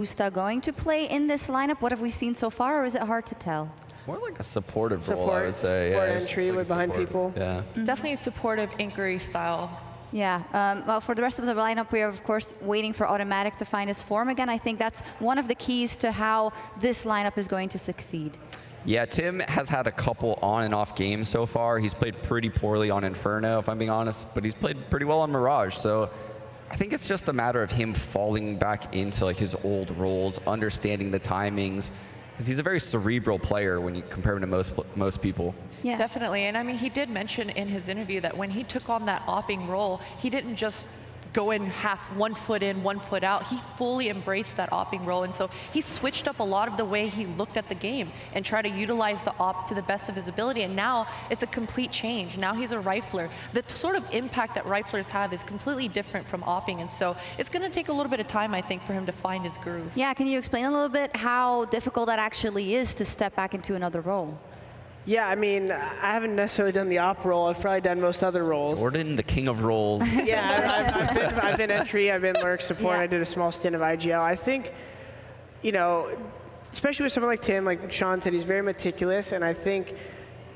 Usta going to play in this lineup? What have we seen so far, or is it hard to tell? More like a supportive role, I would say. Support yeah, entry with behind people. Yeah. Definitely a supportive inquiry style. Yeah, well, for the rest of the lineup, we are, of course, waiting for Automatic to find his form again. I think that's one of the keys to how this lineup is going to succeed. Yeah, Tim has had a couple on and off games so far. He's played pretty poorly on Inferno, if I'm being honest, but he's played pretty well on Mirage. So I think it's just a matter of him falling back into like his old roles, understanding the timings, because he's a very cerebral player when you compare him to most people. Yeah, Definitely. And I mean, he did mention in his interview that when he took on that opping role, he didn't just go in half, 1 foot in, 1 foot out. He fully embraced that opping role. And so he switched up a lot of the way he looked at the game and tried to utilize the op to the best of his ability. And now it's a complete change. Now he's a rifler. The sort of impact that riflers have is completely different from opping. And so it's going to take a little bit of time, I think, for him to find his groove. Yeah, can you explain a little bit how difficult that actually is to step back into another role? Yeah, I mean, I haven't necessarily done the op role. I've probably done most other roles. Jordan, the king of roles. Yeah, I've been entry, I've been lurk support. Yeah. I did a small stint of IGL. I think, you know, especially with someone like Tim, like Sean said, he's very meticulous, and I think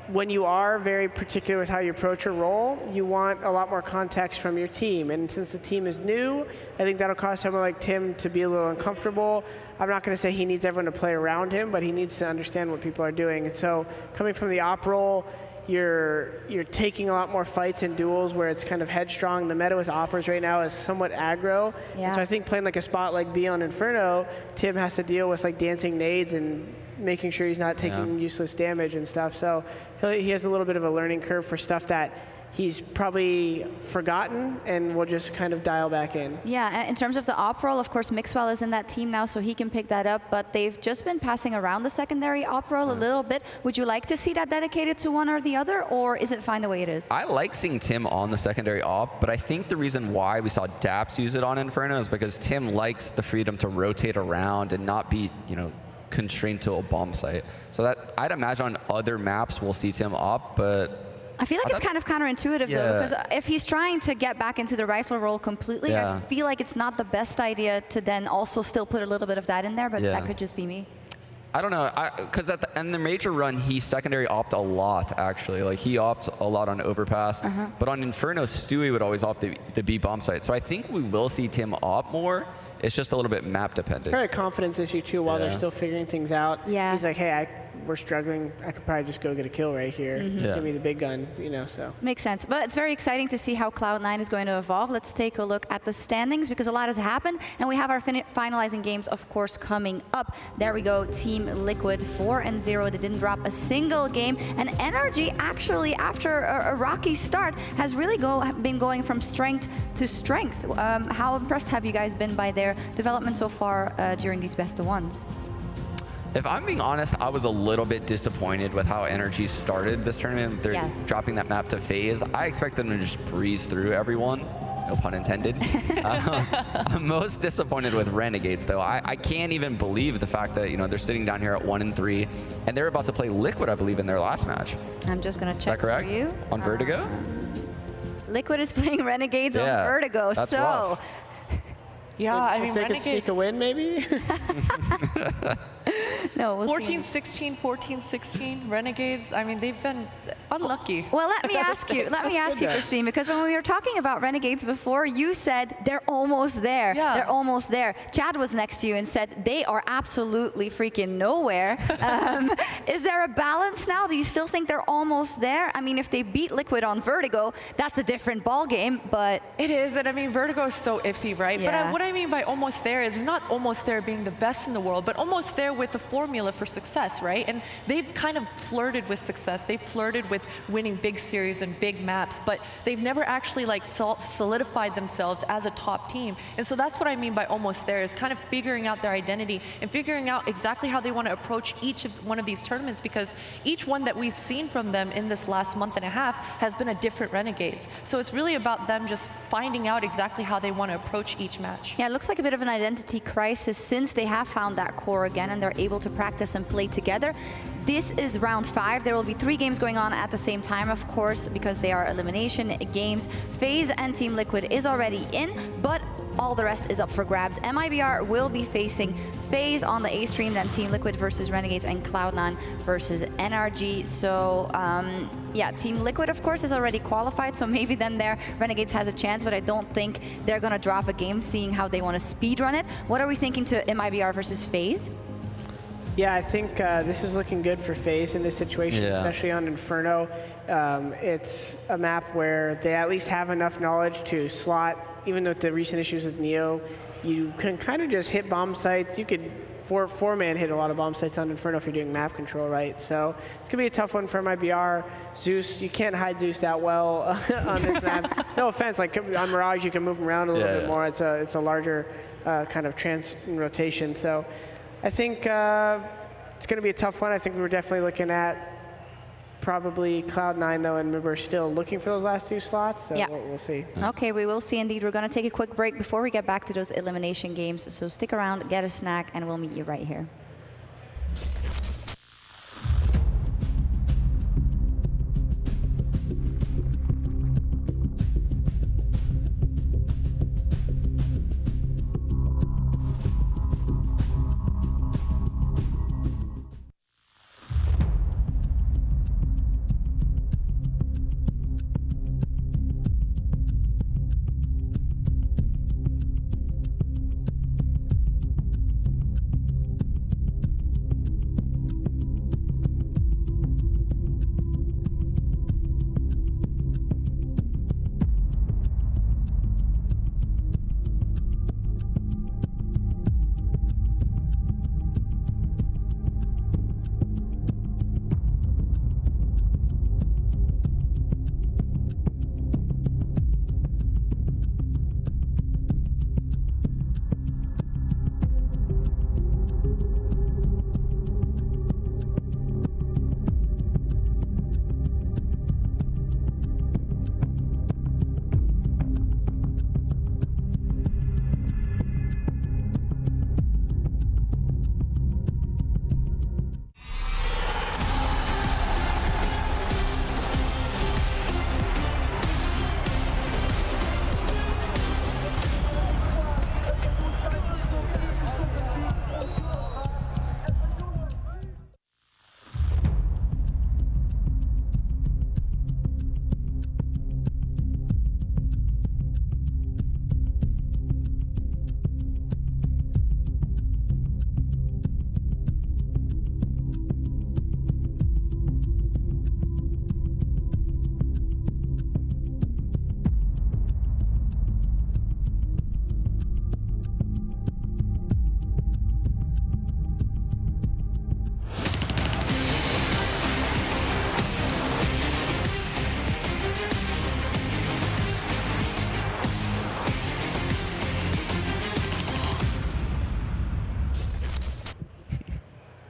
when you are very particular with how you approach a role, you want a lot more context from your team. And since the team is new, I think that'll cause someone like Tim to be a little uncomfortable. I'm not going to say he needs everyone to play around him, but he needs to understand what people are doing. And so coming from the op role, you're taking a lot more fights and duels where it's kind of headstrong. The meta with oppers right now is somewhat aggro. Yeah. And so I think playing like a spot like B on Inferno, Tim has to deal with like dancing nades and making sure he's not taking useless damage and stuff. So he has a little bit of a learning curve for stuff that he's probably forgotten and will just kind of dial back in. Yeah, in terms of the op role, of course, Mixwell is in that team now, so he can pick that up, but they've just been passing around the secondary op role a little bit. Would you like to see that dedicated to one or the other, or is it fine the way it is? I like seeing Tim on the secondary op, but I think the reason why we saw Daps use it on Inferno is because Tim likes the freedom to rotate around and not be, you know, constrained to a bomb site. So that I'd imagine on other maps we'll see Tim op, but I feel like it's kind of counterintuitive though, because if he's trying to get back into the rifle role completely, I feel like it's not the best idea to then also still put a little bit of that in there, but that could just be me. I don't know, because at the end the major run, he secondary opt a lot, actually. Like, he opt a lot on overpass, but on Inferno, Stewie would always opt the B bomb site. So I think we will see Tim opt more. It's just a little bit map dependent. Probably a confidence issue too while they're still figuring things out. Yeah. He's like, hey, we're struggling. I could probably just go get a kill right here. Give me the big gun, you know, so. Makes sense. But it's very exciting to see how Cloud9 is going to evolve. Let's take a look at the standings because a lot has happened. And we have our finalizing games, of course, coming up. There we go. Team Liquid 4-0. They didn't drop a single game. And Energy, actually, after a rocky start, has really been going from strength to strength. How impressed have you guys been by their development so far during these best of ones? If I'm being honest, I was a little bit disappointed with how Energy started this tournament. They're dropping that map to FAZE. I expect them to just breeze through everyone. No pun intended. I'm most disappointed with Renegades, though. I can't even believe the fact that, you know, they're sitting down here at 1-3, and they're about to play Liquid, I believe, in their last match. I'm just going to check for you. Is that correct? On Vertigo? Liquid is playing Renegades on Vertigo, that's so... rough. Yeah, I mean, if they Renegades... could sneak a win, maybe? No, we'll 14-16, 14-16, Renegades, I mean, they've been unlucky. Well, let me ask you, Christine, because when we were talking about Renegades before, you said they're almost there. Yeah. They're almost there. Chad was next to you and said they are absolutely freaking nowhere. Is there a balance now? Do you still think they're almost there? I mean, if they beat Liquid on Vertigo, that's a different ball game, but... It is, and I mean, Vertigo is so iffy, right? Yeah. But what I mean by almost there is not almost there being the best in the world, but almost there with the formula for success, right? And they've kind of flirted with success. They've flirted with winning big series and big maps, but they've never actually like solidified themselves as a top team. And so that's what I mean by almost there, is kind of figuring out their identity and figuring out exactly how they want to approach each one of these tournaments, because each one that we've seen from them in this last month and a half has been a different Renegades. So it's really about them just finding out exactly how they want to approach each match. Yeah, it looks like a bit of an identity crisis since they have found that core again and they're able to practice and play together. This is round 5. There will be 3 games going on at the same time, of course, because they are elimination games. FaZe and Team Liquid is already in, but all the rest is up for grabs. MIBR will be facing FAZE on the A stream, then Team Liquid versus Renegades, and Cloud9 versus NRG. So yeah, Team Liquid, of course, is already qualified, so maybe then there Renegades has a chance, but I don't think they're going to drop a game, seeing how they want to speed run it. What are we thinking to MIBR versus FAZE? Yeah, I think this is looking good for FaZe in this situation, especially on Inferno. It's a map where they at least have enough knowledge to slot, even with the recent issues with Neo, you can kind of just hit bomb sites. You could four-man hit a lot of bomb sites on Inferno if you're doing map control, right? So it's going to be a tough one for MIBR. Zeus, you can't hide Zeus that well on this map. No offense, like on Mirage, you can move him around a little bit more. It's a larger kind of rotation. So I think it's going to be a tough one. I think we were definitely looking at probably Cloud9, though, and we're still looking for those last 2 slots, so we'll see. Okay, we will see indeed. We're going to take a quick break before we get back to those elimination games, so stick around, get a snack, and we'll meet you right here.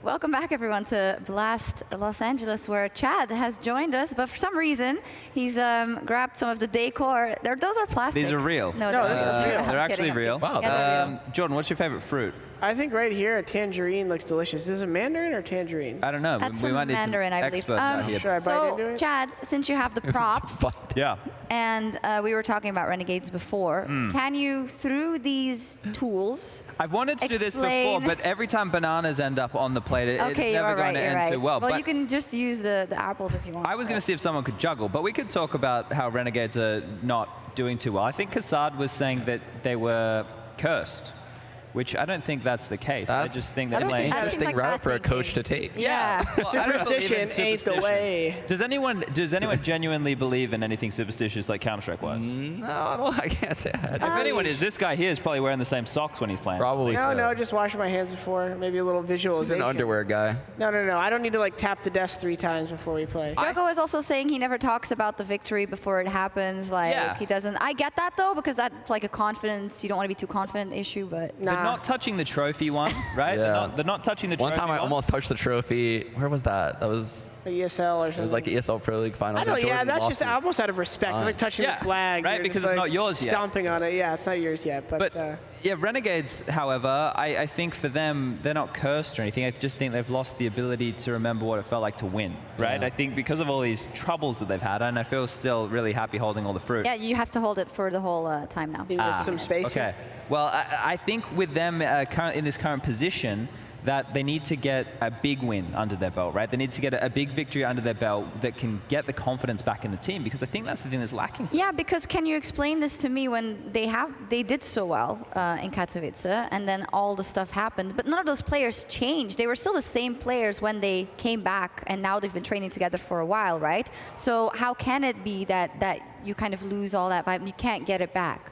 Welcome back, everyone, to Blast Los Angeles, where Chad has joined us, but for some reason, he's grabbed some of the decor. Those are plastic. These are real. No, that's real. They're actually real. Wow. Yeah, Jordan, what's your favorite fruit? I think right here, a tangerine looks delicious. Is it mandarin or tangerine? I don't know. That's we might need mandarin, some I believe. experts out here. Should I bite into So, it? Chad, since you have the props, Yeah. and we were talking about Renegades before, can you, through these tools, I've wanted to do this explain- before, but every time bananas end up on the plate, it's okay, never you're going right, to you're end too right. well. Well, But you can just use the apples if you want. I was going to see if someone could juggle, but we could talk about how Renegades are not doing too well. I think Kassad was saying that they were cursed, which I don't think that's the case. I just think they're playing. That seems Interesting like route bad for a thinking. coach to take. Yeah. Well, I don't believe in Superstition ain't the superstition. way. Does anyone genuinely believe in anything superstitious like Counter-Strike was? No, I can't say that. If anyone is, this guy here is probably wearing the same socks when he's playing. Probably so. No, just washing my hands before. Maybe a little He's visualization. an underwear guy. No. I don't need to like tap the desk 3 times before we play. Drago is also saying he never talks about the victory before it happens. Like, Yeah. he doesn't. I get that, though, because that's like a confidence. You don't want to be too confident issue, but. They're not touching the trophy one, right? Yeah. They're not touching the One trophy time I one. almost touched the trophy. Where was that? That was, The ESL or something. it was like the ESL Pro League Finals. I don't, and yeah, Jordan that's lost just his- almost out of respect. It's like touching Yeah, the flag. right, You're because just, it's like, not yours yet. Stomping on it. Yeah, it's not yours yet. But yeah, Renegades, however, I think for them, they're not cursed or anything. I just think they've lost the ability to remember what it felt like to win, right? Yeah. I think because of all these troubles that they've had, and I feel still really happy holding all the fruit. Yeah, you have to hold it for the whole time now. with some space. Okay. Well, I think with them in this current position, that they need to get a big win under their belt, right? They need to get a big victory under their belt that can get the confidence back in the team, because I think that's the thing that's lacking. Yeah, because can you explain this to me when they did so well in Katowice, and then all the stuff happened, but none of those players changed. They were still the same players when they came back, and now they've been training together for a while, right? So how can it be that you kind of lose all that vibe and you can't get it back?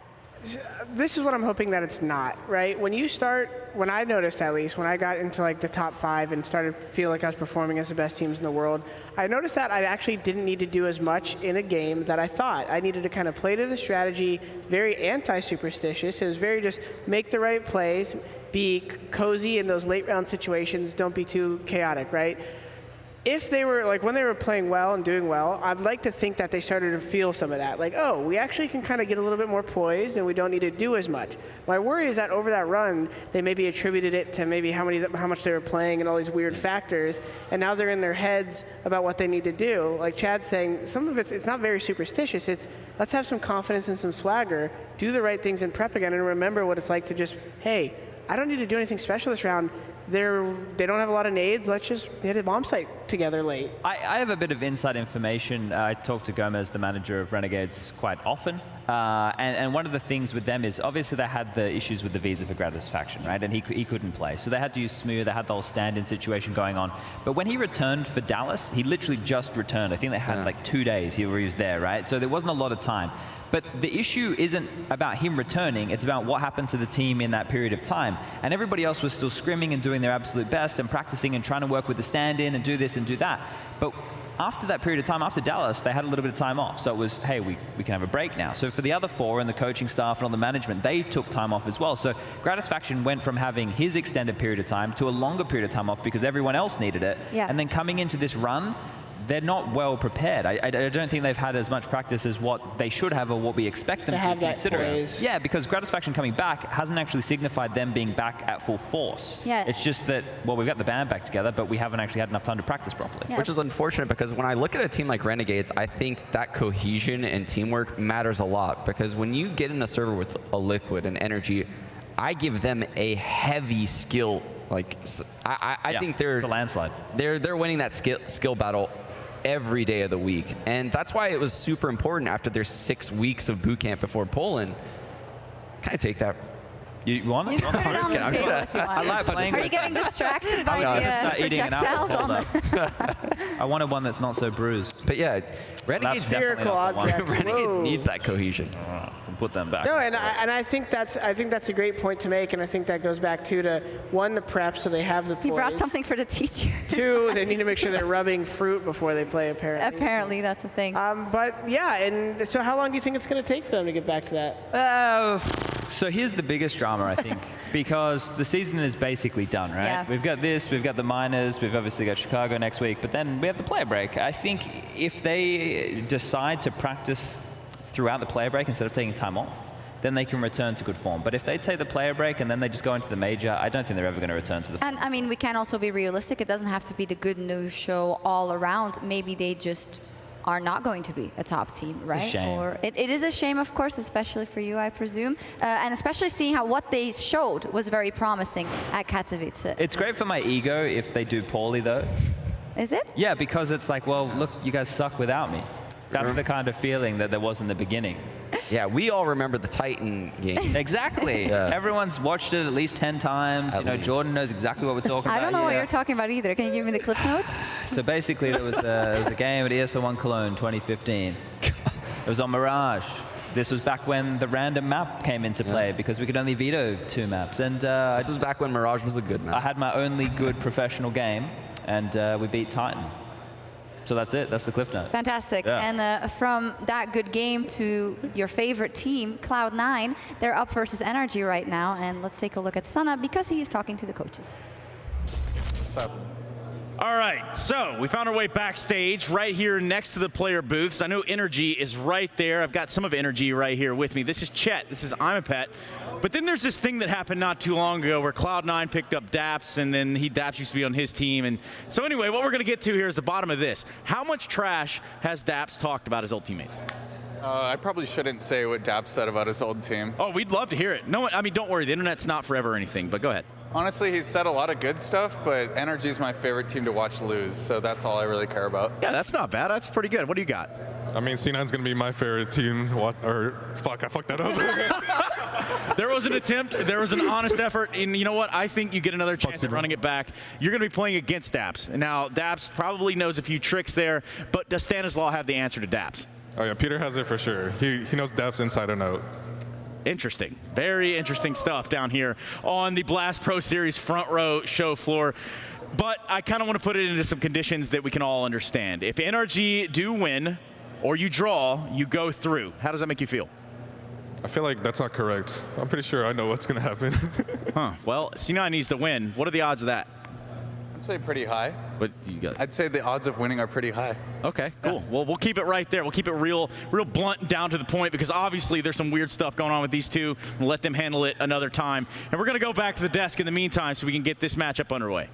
This is what I'm hoping that it's not, right? When I noticed, at least, when I got into like the top 5 and started to feel like I was performing as the best teams in the world, I noticed that I actually didn't need to do as much in a game that I thought. I needed to kind of play to the strategy, very anti-superstitious. It was very just make the right plays, be cozy in those late round situations, don't be too chaotic, right? If they were, like, when they were playing well and doing well, I'd like to think that they started to feel some of that. Like, oh, we actually can kind of get a little bit more poised and we don't need to do as much. My worry is that over that run, they maybe attributed it to maybe how much they were playing and all these weird factors, and now they're in their heads about what they need to do. Like Chad's saying, some of it's not very superstitious. It's let's have some confidence and some swagger, do the right things in prep again, and remember what it's like to just, hey, I don't need to do anything special this round. They don't have a lot of nades. Let's just hit a bomb site together late. I have a bit of inside information. I talk to Gomez, the manager of Renegades, quite often. And one of the things with them is obviously they had the issues with the visa for Gratis faction, right? And he couldn't play. So they had to use Smooth. They had the whole stand-in situation going on. But when he returned for Dallas, he literally just returned. I think they had like 2 days he was there, right? So there wasn't a lot of time. But the issue isn't about him returning, it's about what happened to the team in that period of time. And everybody else was still scrimming and doing their absolute best and practicing and trying to work with the stand-in and do this and do that. But after that period of time, after Dallas, they had a little bit of time off. So it was, hey, we can have a break now. So for the other 4 and the coaching staff and all the management, they took time off as well. So Gratis faction went from having his extended period of time to a longer period of time off because everyone else needed it. Yeah. And then coming into this run, they're not well prepared. I don't think they've had as much practice as what they should have or what we expect them to consider. Yeah, because Gratis faction coming back hasn't actually signified them being back at full force. Yeah. It's just that, well, we've got the band back together, but we haven't actually had enough time to practice properly. Yeah. Which is unfortunate because when I look at a team like Renegades, I think that cohesion and teamwork matters a lot, because when you get in a server with a Liquid and Energy, I give them a heavy skill. Like, I think it's a landslide. They're winning that skill battle every day of the week. And that's why it was super important after their 6 weeks of boot camp before Poland. Can I take that? You want it? You can put it on the table if you want. I like playing. Are you getting distracted by the projectiles on the... I wanted one that's not so bruised. But yeah, Renegades, spherical object. Renegades needs that cohesion. Put them back. No, and I think that's a great point to make, and I think that goes back to one, the prep, so they have the poise. He brought something for the teacher. 2, they need to make sure they're rubbing fruit before they play, apparently. Apparently, that's a thing. But yeah, and so how long do you think it's going to take for them to get back to that? So here's the biggest drama, I think, because the season is basically done, right? Yeah. We've got this, we've got the minors, we've obviously got Chicago next week, but then we have the player break. I think if they decide to practice throughout the player break instead of taking time off, then they can return to good form. But if they take the player break and then they just go into the major, I don't think they're ever going to return to the And I mean, we can also be realistic. It doesn't have to be the good news show all around. Maybe they just are not going to be a top team, right? It's a shame. Or it is a shame, of course, especially for you, I presume. And especially seeing how what they showed was very promising at Katowice. It's great for my ego if they do poorly, though. Is it? Yeah, because it's like, well, look, you guys suck without me. That's the kind of feeling that there was in the beginning. Yeah, we all remember the Titan game. Exactly. Yeah. Everyone's watched it at least 10 times. You know, Jordan knows exactly what we're talking about. I don't know what you're talking about either. Can you give me the clip notes? So basically, there was a game at ESL1 Cologne 2015. It was on Mirage. This was back when the random map came into play because we could only veto 2 maps. And this was back when Mirage was a good map. I had my only good professional game, and we beat Titan. So that's it. That's the cliff note. Fantastic. Yeah. And from that good game to your favorite team, Cloud9, they're up versus Energy right now. And let's take a look at Sana because he is talking to the coaches. All right, so we found our way backstage right here next to the player booths. I know Energy is right there. I've got some of Energy right here with me. This is Chet. This is I'm a Pet. But then there's this thing that happened not too long ago where Cloud9 picked up Daps, and then Daps used to be on his team. And so anyway, what we're going to get to here is the bottom of this. How much trash has Daps talked about his old teammates? I probably shouldn't say what Dap said about his old team. Oh, we'd love to hear it. No, I mean, don't worry. The internet's not forever or anything, but go ahead. Honestly, he's said a lot of good stuff, but Energy is my favorite team to watch lose, so that's all I really care about. Yeah, that's not bad. That's pretty good. What do you got? I mean, C9's going to be my favorite team. Fuck, I fucked that up. There was an attempt. There was an honest effort. And you know what? I think you get another chance at running it back. You're going to be playing against Daps. Now, Daps probably knows a few tricks there, but does Stanislaw have the answer to Daps? Oh, yeah, Peter has it for sure. He knows Daps inside and out. Interesting. Very interesting stuff down here on the Blast Pro Series front row show floor. But I kind of want to put it into some conditions that we can all understand. If NRG do win or you draw, you go through. How does that make you feel? I feel like that's not correct. I'm pretty sure I know what's going to happen. Huh. Well, C9 needs to win. What are the odds of that? I'd say pretty high. What you got? I'd say the odds of winning are pretty high. Okay, cool. Yeah. Well, we'll keep it right there. We'll keep it real blunt and down to the point because obviously there's some weird stuff going on with these two. We'll let them handle it another time. And we're going to go back to the desk in the meantime so we can get this matchup underway.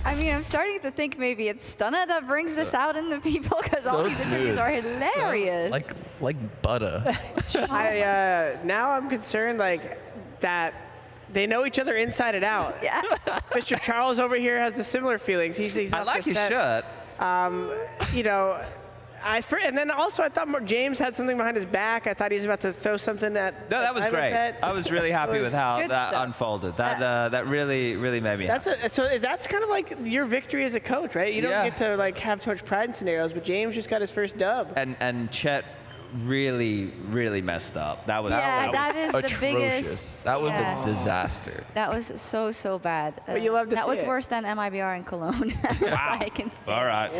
I mean, I'm starting to think maybe it's Stunna that brings this out in the people because all these interviews are hilarious. Like butter. Now I'm concerned that they know each other inside and out. Yeah. Mr. Charles over here has the similar feelings. He's I like his shirt. You know, and then also I thought James had something behind his back. I thought he was about to throw something at. No, that was great. I was really happy with how that stuff. unfolded. That really made me happy. So that's kind of like your victory as a coach, right? You don't get to have too much pride in scenarios, but James just got his first dub. And Chet really messed up. That was that is atrocious. the biggest. That was a disaster. That was so bad. But you love to That see was it. worse than MIBR in Cologne. Wow. I can say. All right.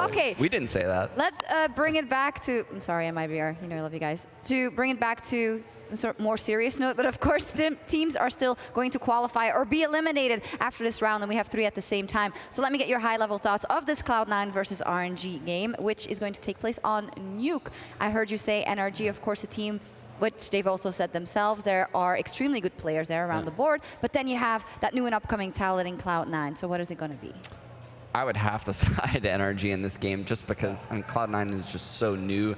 Okay. We didn't say that. Let's bring it back to. I'm sorry, MIBR. You know I love you guys. To bring it back to a sort of more serious note, but of course teams are still going to qualify or be eliminated after this round, and we have 3 at the same time. So let me get your high-level thoughts of this Cloud9 versus RNG game, which is going to take place on Nuke. I heard you say NRG, of course, a team which they've also said themselves, there are extremely good players there around the board, but then you have that new and upcoming talent in Cloud9. So what is it going to be? I would have to side NRG in this game just because Cloud9 is just so new.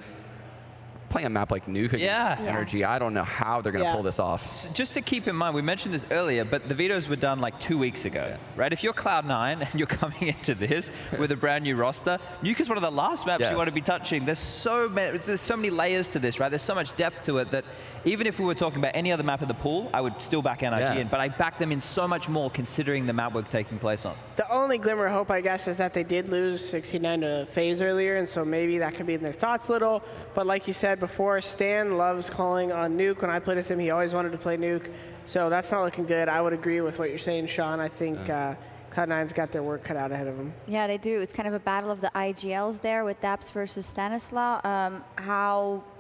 Playing a map like Nuke against Energy, I don't know how they're going to pull this off. Just to keep in mind, we mentioned this earlier, but the vetoes were done like 2 weeks ago, right? If you're Cloud9 and you're coming into this with a brand new roster, Nuke is one of the last maps you want to be touching. There's so many layers to this, right? There's so much depth to it that even if we were talking about any other map in the pool, I would still back NRG in, but I back them in so much more considering the map we're taking place on. The only glimmer of hope, I guess, is that they did lose 69 to FAZE earlier, and so maybe that could be in their thoughts a little. But like you said before, Stan loves calling on Nuke. When I played with him, he always wanted to play Nuke. So that's not looking good. I would agree with what you're saying, Sean. I think Cloud9's got their work cut out ahead of them. Yeah, they do. It's kind of a battle of the IGLs there with Daps versus Stanislaw.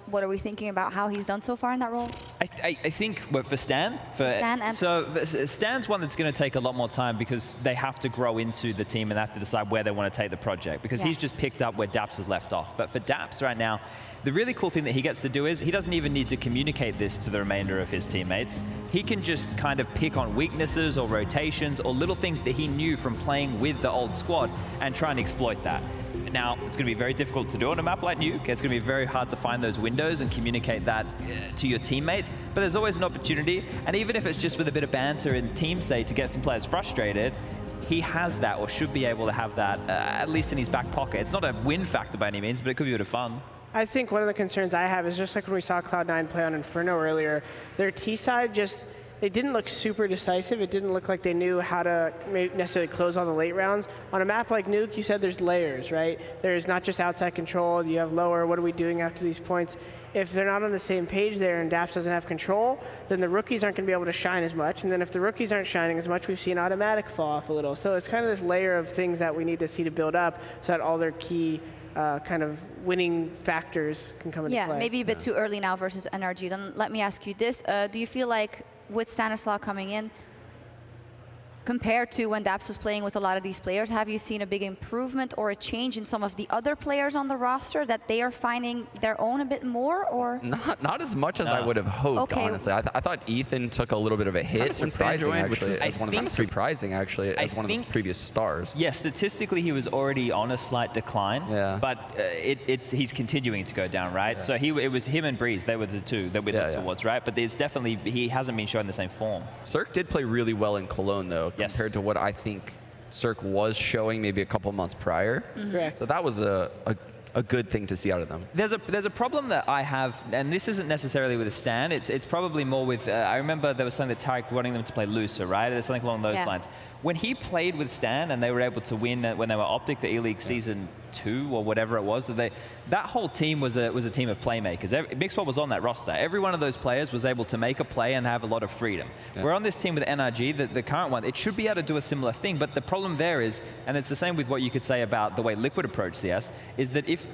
What are we thinking about how he's done so far in that role? I think for Stan, Stan's one that's going to take a lot more time because they have to grow into the team and they have to decide where they want to take the project because he's just picked up where Daps has left off. But for Daps right now, the really cool thing that he gets to do is he doesn't even need to communicate this to the remainder of his teammates. He can just kind of pick on weaknesses or rotations or little things that he knew from playing with the old squad and try and exploit that. Now, it's going to be very difficult to do on a map like Nuke. It's going to be very hard to find those windows and communicate that to your teammates. But there's always an opportunity. And even if it's just with a bit of banter and team say to get some players frustrated, he has that or should be able to have that at least in his back pocket. It's not a win factor by any means, but it could be a bit of fun. I think one of the concerns I have is just like when we saw Cloud9 play on Inferno earlier, their T side just, it didn't look super decisive. It didn't look like they knew how to necessarily close all the late rounds. On a map like Nuke, you said there's layers, right? There's not just outside control, you have lower, what are we doing after these points? If they're not on the same page there and Daps doesn't have control, then the rookies aren't going to be able to shine as much. And then if the rookies aren't shining as much, we've seen automatic fall off a little. So it's kind of this layer of things that we need to see to build up so that all their key kind of winning factors can come into play. Yeah, maybe a bit too early now versus NRG. Then let me ask you this. Do you feel like with Stanislaw coming in, Compared to when Daps was playing with a lot of these players, have you seen a big improvement or a change in some of the other players on the roster that they are finding their own a bit more, or? Not as much as I would have hoped, honestly. I thought Ethan took a little bit of a hit when Stan joined, which was surprising, actually, as one of his previous stars. Yeah, statistically, he was already on a slight decline, but he's continuing to go down, right? Yeah. So it was him and Breeze, they were the two that we looked towards, right? But there's definitely, he hasn't been showing the same form. Cirque did play really well in Cologne, though, compared to what I think Cirque was showing maybe a couple months prior. So that was a good thing to see out of them. There's a problem that I have, and this isn't necessarily with a Stan, it's probably more with, I remember there was something that Tarek wanting them to play looser, right? There's something along those lines. When he played with Stan and they were able to win when they were Optic, the E-League Season 2 or whatever it was, that whole team was a team of playmakers. Big Spot was on that roster. Every one of those players was able to make a play and have a lot of freedom. We're on this team with NRG, the current one, it should be able to do a similar thing, but the problem there is, and it's the same with what you could say about the way Liquid approach CS, is that if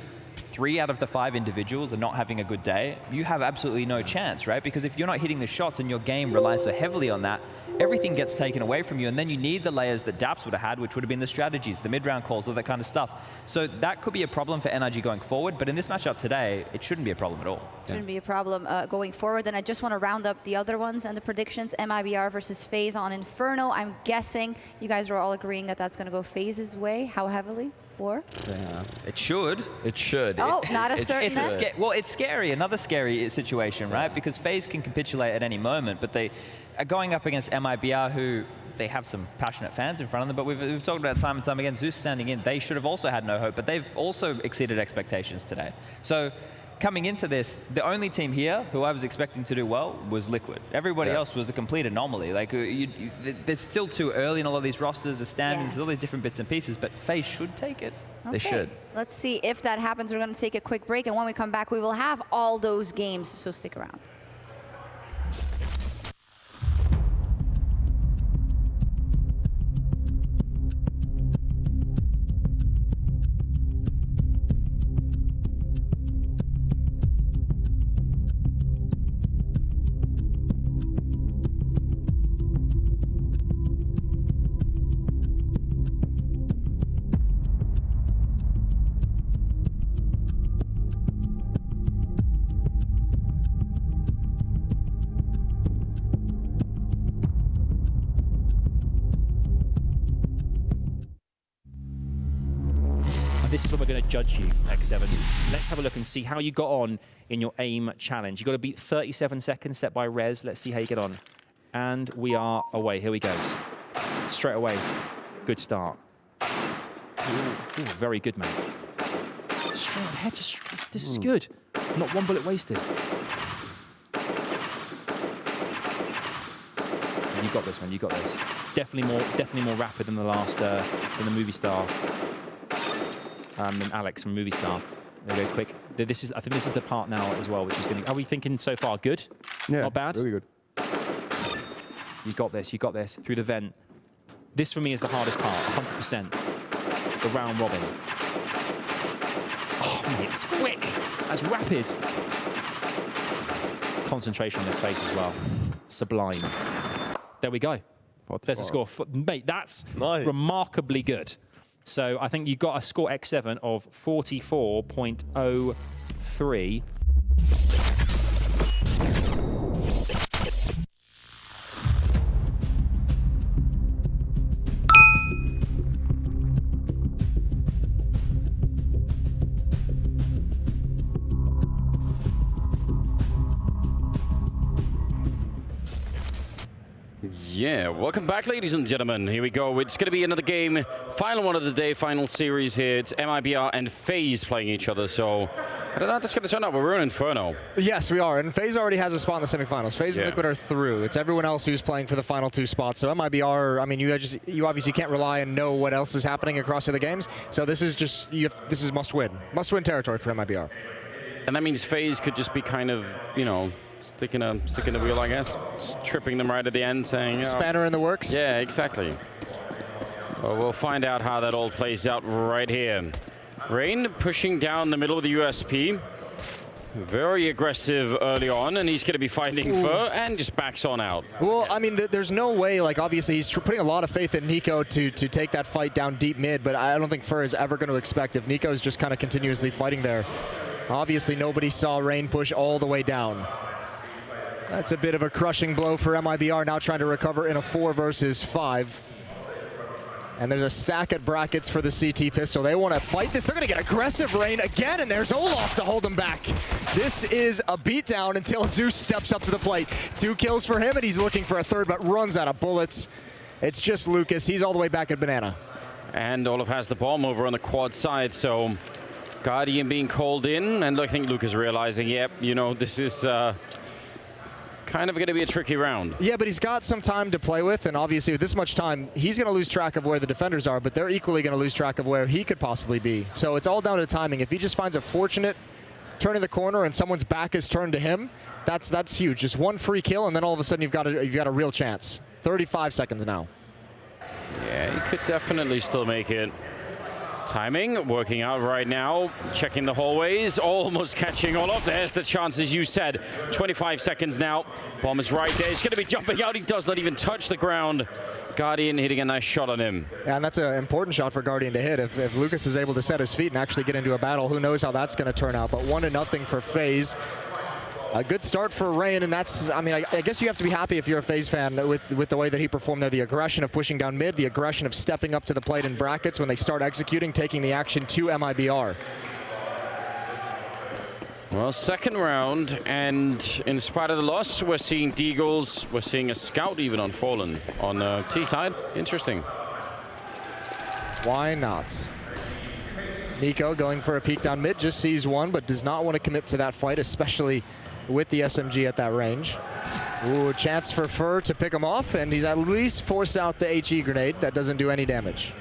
3 out of the 5 individuals are not having a good day, you have absolutely no chance, right? Because if you're not hitting the shots and your game relies so heavily on that, everything gets taken away from you, and then you need the layers that Daps would have had, which would have been the strategies, the mid-round calls, all that kind of stuff. So that could be a problem for NRG going forward, but in this matchup today, it shouldn't be a problem at all. Shouldn't be a problem going forward, and I just want to round up the other ones and the predictions. MIBR versus FAZE on Inferno. I'm guessing you guys are all agreeing that that's going to go FAZE's way. How heavily? Or? Yeah. It should. It should. Oh, not a certain. Well, it's scary. Another scary situation, right? Because FaZe can capitulate at any moment, but they are going up against MIBR, who they have some passionate fans in front of them. But we've talked about it time and time again. Zeus standing in, they should have also had no hope, but they've also exceeded expectations today. So coming into this, the only team here who I was expecting to do well was Liquid. Everybody else was a complete anomaly. Like, there's still too early in all of these rosters, the standings, all these different bits and pieces, but FaZe should take it. Okay. They should. Let's see if that happens. We're going to take a quick break, and when we come back, we will have all those games, so stick around. This is where we're going to judge you, X7. Let's have a look and see how you got on in your aim challenge. You've got to beat 37 seconds set by Rez. Let's see how you get on. And we are away. Here we go. Straight away. Good start. Ooh, very good, man. Straight ahead. This is good. Not one bullet wasted. You got this, man. You got this. Definitely more rapid than the last, than the movie star. And Alex from Movie Star. They go quick. I think this is the part now as well, which is going to. Are we thinking so far good? Yeah, not bad. Really good. You got this. You got this through the vent. This for me is the hardest part. 100%. The round robin. Oh mate, it's quick. That's rapid. Concentration on this face as well. Sublime. There we go. There's a score. Mate, that's remarkably good. So I think you got a score X7 of 44.03. Yeah, welcome back, ladies and gentlemen. Here we go. It's going to be another game, final one of the day, final series here. It's MIBR and FaZe playing each other, so I don't know how that's going to turn out, but we're in Inferno. Yes, we are, and FaZe already has a spot in the semifinals. FaZe and Liquid are through. It's everyone else who's playing for the final 2 spots. So MIBR, I mean, you obviously can't rely and know what else is happening across the other games. So this is just, this is must-win territory for MIBR. And that means FaZe could just be kind of, you know, sticking the wheel, I guess. Just tripping them right at the end, saying... Spanner in the works? Yeah, exactly. Well, we'll find out how that all plays out right here. Rain pushing down the middle of the USP. Very aggressive early on, and he's going to be fighting Fur and just backs on out. Well, I mean, there's no way, like, obviously he's putting a lot of faith in Nico to take that fight down deep mid, but I don't think Fur is ever going to expect if Nico's just kind of continuously fighting there. Obviously, nobody saw Rain push all the way down. That's a bit of a crushing blow for MIBR, now trying to recover in a 4 versus 5. And there's a stack at brackets for the CT pistol. They want to fight this. They're going to get aggressive, Rain, again, and there's Olaf to hold him back. This is a beatdown until Zeus steps up to the plate. 2 kills for him, and he's looking for a third, but runs out of bullets. It's just Lucas. He's all the way back at Banana. And Olaf has the bomb over on the quad side, so Guardian being called in, and I think Lucas realizing, yep, you know, this is kind of going to be a tricky round. Yeah, but he's got some time to play with, and obviously with this much time, he's going to lose track of where the defenders are, but they're equally going to lose track of where he could possibly be. So it's all down to timing. If he just finds a fortunate turn in the corner and someone's back is turned to him, that's huge. Just 1 free kill, and then all of a sudden you've got a real chance. 35 seconds now. Yeah, he could definitely still make it. Timing working out right now, checking the hallways, almost catching Olaf. There's the chance, as you said. 25 seconds now. Bomb is right there. He's going to be jumping out. He does not even touch the ground. Guardian hitting a nice shot on him. Yeah, and that's an important shot for Guardian to hit. If Lucas is able to set his feet and actually get into a battle, who knows how that's going to turn out. But 1-0 for FaZe. A good start for Rain, and that's, I mean, I guess you have to be happy if you're a FaZe fan with the way that he performed there. The aggression of pushing down mid, the aggression of stepping up to the plate in brackets when they start executing, taking the action to MIBR. Well, second round, and in spite of the loss, we're seeing Deagles, we're seeing a scout even on Fallen on T side. Interesting. Why not? Nico going for a peek down mid, just sees one, but does not want to commit to that fight, especially with the SMG at that range. Ooh, a chance for Fur to pick him off, and he's at least forced out the HE grenade. That doesn't do any damage.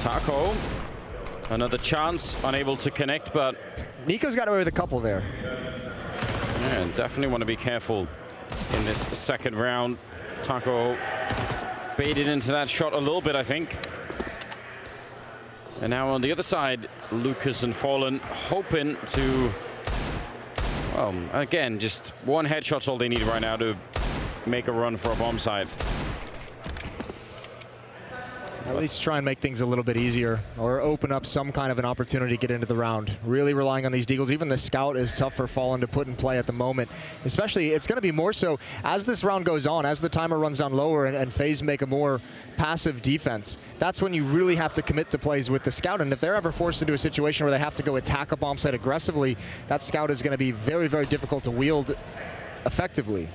Taco, another chance, unable to connect, but Nico's got away with a couple there. Yeah, definitely want to be careful in this second round. Taco baited into that shot a little bit, I think. And now on the other side, Lucas and Fallen hoping to, well, again, just 1 headshot's all they need right now to make a run for a bomb site. At least try and make things a little bit easier or open up some kind of an opportunity to get into the round. Really relying on these Deagles. Even the scout is tough for Fallen to put in play at the moment. Especially, it's going to be more so as this round goes on, as the timer runs down lower and FaZe make a more passive defense. That's when you really have to commit to plays with the scout. And if they're ever forced into a situation where they have to go attack a bomb site aggressively, that scout is going to be very, very difficult to wield effectively.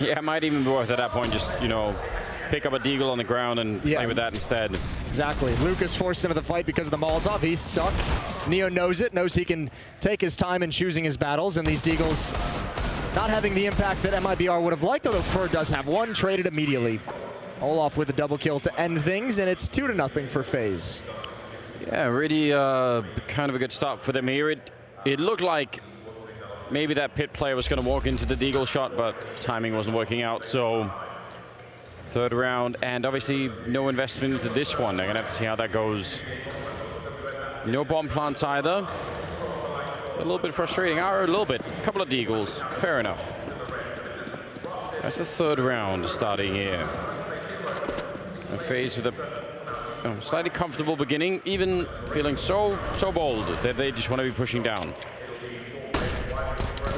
Yeah, it might even be worth at that point just, you know, pick up a Deagle on the ground and play with that instead. Exactly. Lucas forced into the fight because of the Molotov. He's stuck. Neo knows it, knows he can take his time in choosing his battles, and these Deagles not having the impact that MIBR would have liked, although Fur does have one, traded immediately. Olaf with a double kill to end things, and it's 2-0 for FaZe. Yeah, really kind of a good start for them here. It looked like maybe that pit player was going to walk into the Deagle shot, but timing wasn't working out, so third round, and obviously no investment into this one. They're going to have to see how that goes. No bomb plants either. A little bit frustrating, or a little bit. A couple of Deagles, fair enough. That's the third round starting here. A FaZe with a slightly comfortable beginning, even feeling so bold that they just want to be pushing down.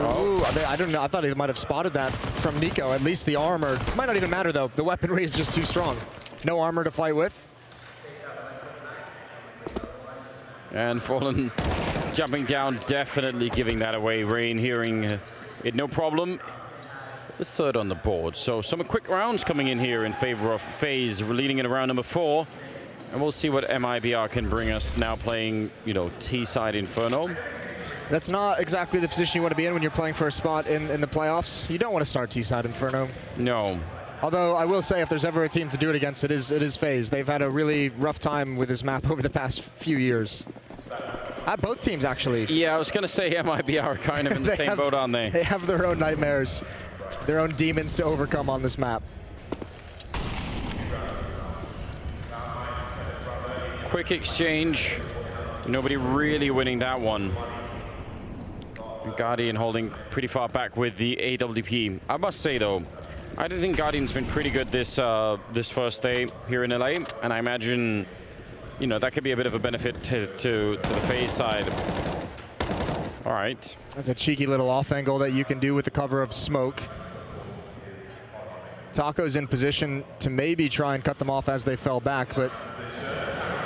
Ooh, I don't know. I thought he might have spotted that from Nico. At least the armor. Might not even matter, though. The weaponry is just too strong. No armor to fight with. And Fallen jumping down, definitely giving that away. Rain hearing it, no problem. The third on the board. So some quick rounds coming in here in favor of FaZe, leading in round number 4. And we'll see what MIBR can bring us now playing, you know, T-side Inferno. That's not exactly the position you want to be in when you're playing for a spot in the playoffs. You don't want to start T-side Inferno. No. Although I will say, if there's ever a team to do it against, it is FaZe. They've had a really rough time with this map over the past few years. Both teams, actually. Yeah, I was going to say MIBR are kind of in the same boat, aren't they? They have their own nightmares, their own demons to overcome on this map. Quick exchange. Nobody really winning that one. Guardian holding pretty far back with the AWP. I must say, though, I don't think Guardian's been pretty good this this first day here in LA, and I imagine, you know, that could be a bit of a benefit to the FaZe side. All right. That's a cheeky little off angle that you can do with the cover of smoke. Taco's in position to maybe try and cut them off as they fell back, but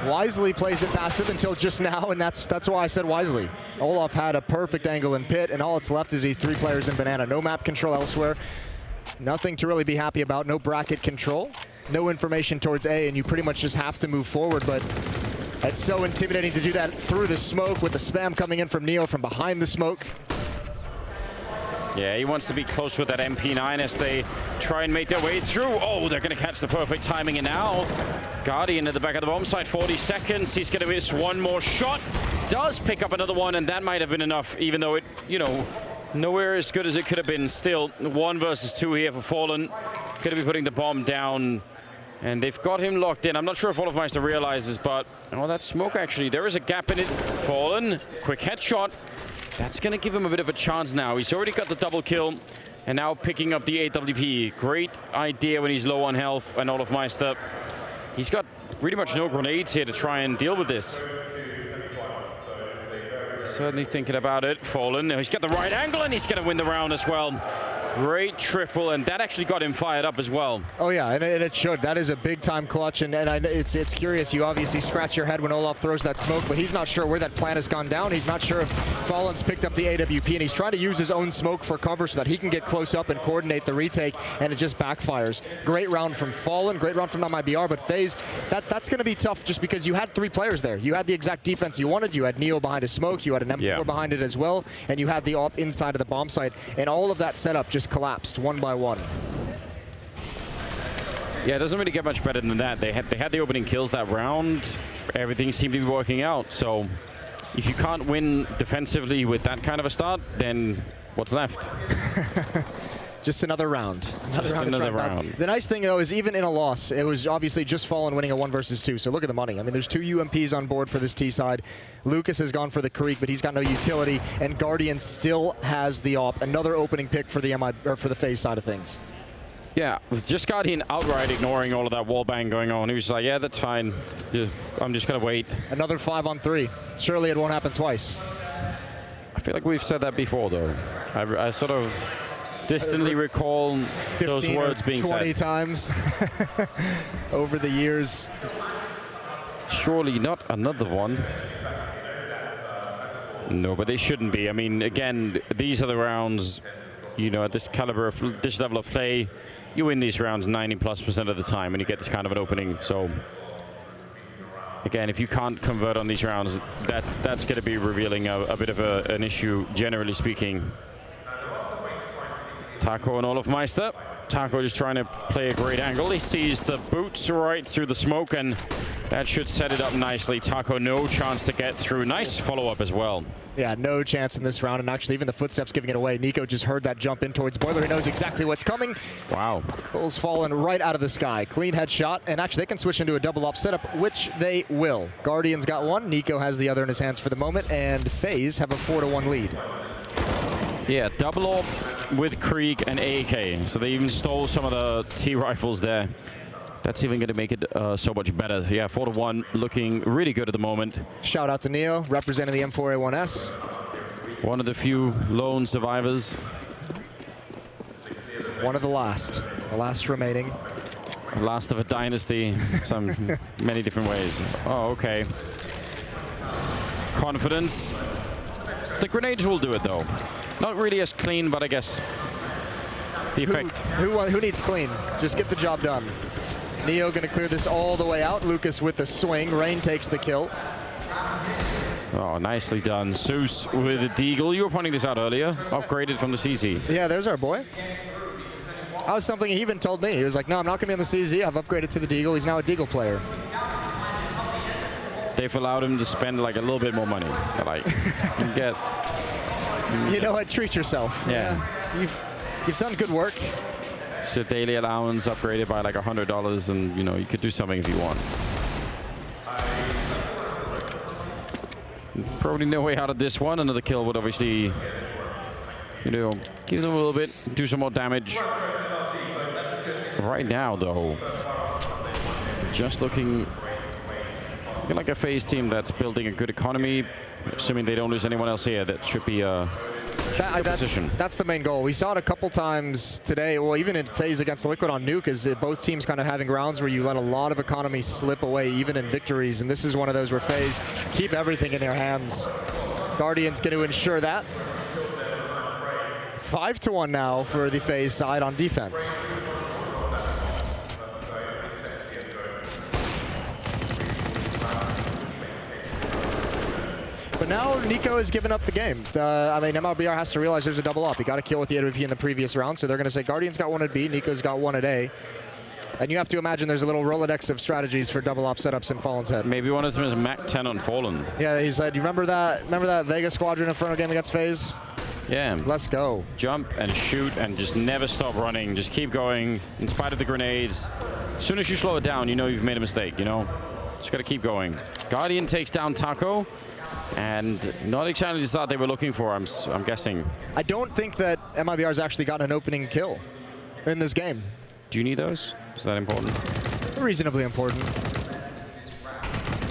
wisely plays it passive until just now, and that's why I said wisely. Olaf had a perfect angle in pit, and all it's left is these 3 players in banana. No map control elsewhere. Nothing to really be happy about. No bracket control. No information towards A, and you pretty much just have to move forward, but it's so intimidating to do that through the smoke with the spam coming in from Neo from behind the smoke. Yeah, he wants to be close with that MP9 as they try and make their way through. Oh, they're going to catch the perfect timing, and now Guardian at the back of the bomb site, 40 seconds. He's going to miss one more shot. Does pick up another one, and that might have been enough, even though it, you know, nowhere as good as it could have been. Still, 1 versus 2 here for Fallen. Going to be putting the bomb down, and they've got him locked in. I'm not sure if Olafmeister realizes, but, oh, that smoke actually. There is a gap in it. Fallen, quick headshot. That's going to give him a bit of a chance now. He's already got the double kill, and now picking up the AWP. Great idea when he's low on health, and Olafmeister, he's got pretty much no grenades here to try and deal with this. Certainly thinking about it. Fallen, he's got the right angle, and he's going to win the round as well. Great triple, and that actually got him fired up as well. Oh yeah, and it should. That is a big-time clutch, and it's curious. You obviously scratch your head when Olaf throws that smoke, but he's not sure where that plan has gone down. He's not sure if Fallen's picked up the AWP, and he's trying to use his own smoke for cover so that he can get close up and coordinate the retake, and it just backfires. Great round from Fallen, great round from MIBR, but FaZe, that's going to be tough just because you had 3 players there. You had the exact defense you wanted. You had Neo behind a smoke, you had an M4 behind it as well, and you had the AWP inside of the bomb site, and all of that setup just collapsed one by one. Yeah, it doesn't really get much better than that. They had the opening kills that round. Everything seemed to be working out. So if you can't win defensively with that kind of a start, then what's left? Just another round. Another round. The nice thing, though, is even in a loss, it was obviously just Fallen winning a 1 versus 2. So look at the money. I mean, there's 2 UMPs on board for this T side. Lucas has gone for the Creek, but he's got no utility. And Guardian still has the AWP. Another opening pick for the for the FaZe side of things. Yeah, with just Guardian outright ignoring all of that wallbang going on. He was like, yeah, that's fine. I'm just going to wait. Another 5 on 3. Surely it won't happen twice. I feel like we've said that before, though. I sort of distantly recall those words being 20 said. times over the years. Surely not another one. No, but they shouldn't be. I mean, again, these are the rounds, you know, at this caliber, of this level of play, you win these rounds 90+% of the time when you get this kind of an opening. So, again, if you can't convert on these rounds, that's going to be revealing a bit of an issue, generally speaking. Taco and Olafmeister. Taco just trying to play a great angle. He sees the boots right through the smoke, and that should set it up nicely. Taco, no chance to get through. Nice follow-up as well. Yeah, no chance in this round, and actually even the footsteps giving it away. Nico just heard that jump in towards Boiler. He knows exactly what's coming. Wow. Bull's fallen right out of the sky. Clean headshot, and actually they can switch into a double up setup, which they will. Guardian's got one. Nico has the other in his hands for the moment, and FaZe have a 4-1 lead. Yeah, double AWP with Krieg and AK. So they even stole some of the T rifles there. That's even going to make it so much better. Yeah, 4-1, looking really good at the moment. Shout out to Neo, representing the M4A1S. One of the few lone survivors. One of the last remaining. Last of a dynasty, in many different ways. Oh, okay. Confidence. The grenades will do it, though. Not really as clean, but I guess the effect. Who needs clean? Just get the job done. Neo going to clear this all the way out. Lucas with the swing. Rain takes the kill. Oh, nicely done. Zeus with the Deagle. You were pointing this out earlier. Upgraded from the CZ. Yeah, there's our boy. That was something he even told me. He was like, no, I'm not going to be on the CZ. I've upgraded to the Deagle. He's now a Deagle player. They've allowed him to spend like a little bit more money. Like, you get... You know what? Treat yourself. Yeah. You've done good work. So daily allowance upgraded by like $100, and you know you could do something if you want. Probably no way out of this one. Another kill would obviously, you know, give them a little bit, do some more damage. Right now, though, just looking like a FaZe team that's building a good economy. Assuming they don't lose anyone else here, that should be a position. That's the main goal. We saw it a couple times today, well, even in FaZe against Liquid on Nuke, is both teams kind of having rounds where you let a lot of economy slip away, even in victories, and this is one of those where FaZe keep everything in their hands. Guardian's going to ensure that. 5-1 now for the FaZe side on defense. But now Nico has given up the game. I mean, MIBR has to realize there's a double up. He got a kill with the AWP in the previous round, so they're going to say Guardian's got one at B, Nico's got one at A. And you have to imagine there's a little Rolodex of strategies for double op setups in Fallen's head. Maybe one of them is Mac 10 on Fallen. Yeah, he said, you remember that Vega Squadron Inferno game against FaZe? Yeah. Let's go. Jump and shoot and just never stop running. Just keep going in spite of the grenades. As soon as you slow it down, you know you've made a mistake, you know? Just got to keep going. Guardian takes down Taco. And not exactly the start they were looking for, I'm guessing. I don't think that MIBR's actually gotten an opening kill in this game. Do you need those? Is that important? Reasonably important.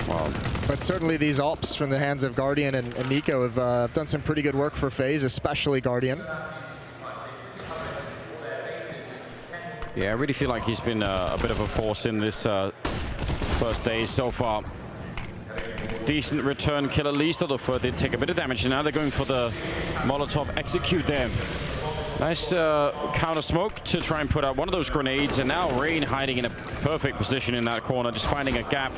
Well, but certainly these ults from the hands of Guardian and Nico have done some pretty good work for FaZe, especially Guardian. Yeah, I really feel like he's been a bit of a force in this first day so far. Decent return kill at least, although Fur did take a bit of damage. And now they're going for the Molotov execute there. Nice counter smoke to try and put out one of those grenades. And now Rain hiding in a perfect position in that corner, just finding a gap.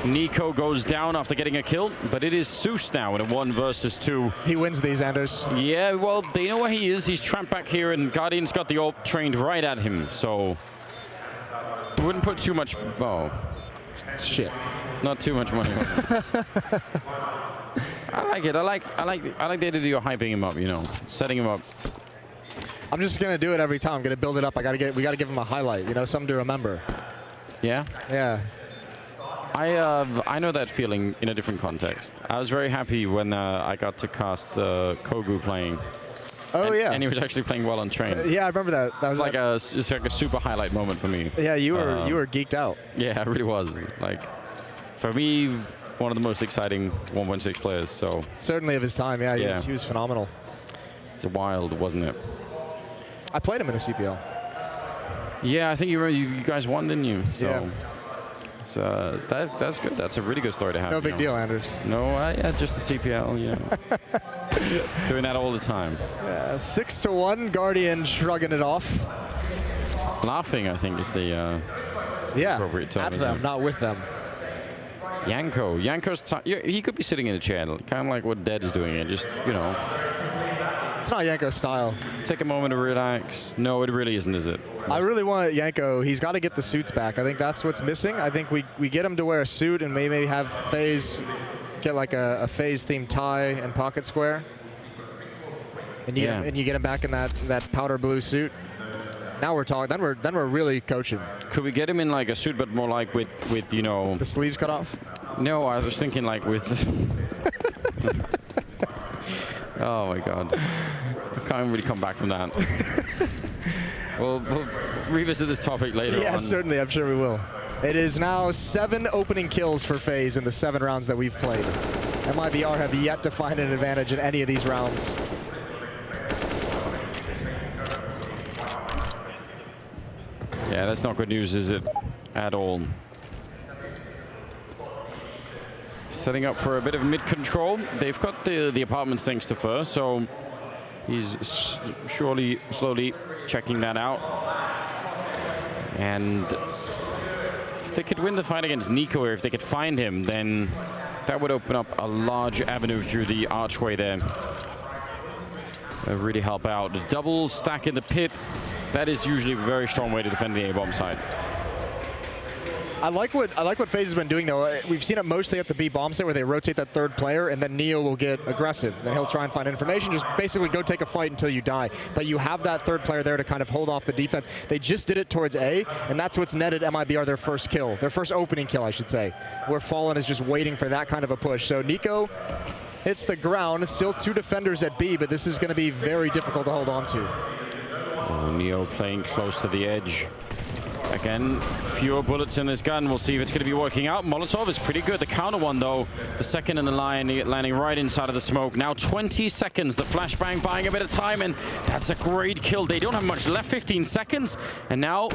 Nico goes down after getting a kill, but it is Zeus now in a 1 versus 2. He wins these, Anders. Yeah, well, they know where he is. He's trapped back here, and Guardian's got the ult trained right at him. So, wouldn't put too much... Oh. Shit. Not too much money. I like it. I like the idea that you're hyping him up, you know, setting him up. I'm just gonna do it every time. I'm gonna build it up. We gotta give him a highlight, you know, something to remember. Yeah? Yeah. I know that feeling in a different context. I was very happy when I got to cast Kogu playing. Oh, yeah. And he was actually playing well on train. Yeah, I remember that. That was like a super highlight moment for me. Yeah, you were geeked out. Yeah, I really was. Like, for me, one of the most exciting 1.6 players. So certainly of his time. Yeah, he was phenomenal. It's wild, wasn't it? I played him in a CPL. Yeah, I think you guys won, didn't you? So. Yeah. So that's good. That's a really good story to have. No big deal, Anders. No, yeah, just the CPL. Yeah, doing that all the time. 6-1, Guardian shrugging it off. Laughing, I think, is the appropriate term. At them, not with them. Yanko's he could be sitting in a chair, kind of like what Dead is doing, and just It's not Yanko's style. Take a moment to relax. No, it really isn't, is it? I really want Yanko. He's got to get the suits back. I think that's what's missing. I think we get him to wear a suit and maybe have FaZe get like a FaZe-themed tie and pocket square. And you get him back in that powder blue suit. Now we're talking. Then we're really coaching. Could we get him in like a suit, but more like with the sleeves cut off? No, I was thinking like with. Oh my God. I can't really come back from that. we'll revisit this topic later on. Yes, certainly. I'm sure we will. It is now 7 opening kills for FaZe in the 7 rounds that we've played. MIBR have yet to find an advantage in any of these rounds. Yeah, that's not good news, is it? At all. Setting up for a bit of mid-control. They've got the apartments thanks to Fur, so he's slowly checking that out. And if they could win the fight against Nico, or if they could find him, then that would open up a large avenue through the archway there. That would really help out. The double stack in the pit, that is usually a very strong way to defend the A-bomb side. I like what FaZe has been doing though. We've seen it mostly at the B bomb site where they rotate that third player, and then Neo will get aggressive. Then he'll try and find information. Just basically go take a fight until you die. But you have that third player there to kind of hold off the defense. They just did it towards A, and that's what's netted MIBR their first kill, their first opening kill, I should say, where Fallen is just waiting for that kind of a push. So Nico hits the ground. Still 2 defenders at B, but this is going to be very difficult to hold on to. Oh, Neo playing close to the edge. Again, fewer bullets in this gun. We'll see if it's going to be working out. Molotov is pretty good. The counter one, though, the second in the line, landing right inside of the smoke. Now 20 seconds. The flashbang buying a bit of time, and that's a great kill. They don't have much left, 15 seconds. And now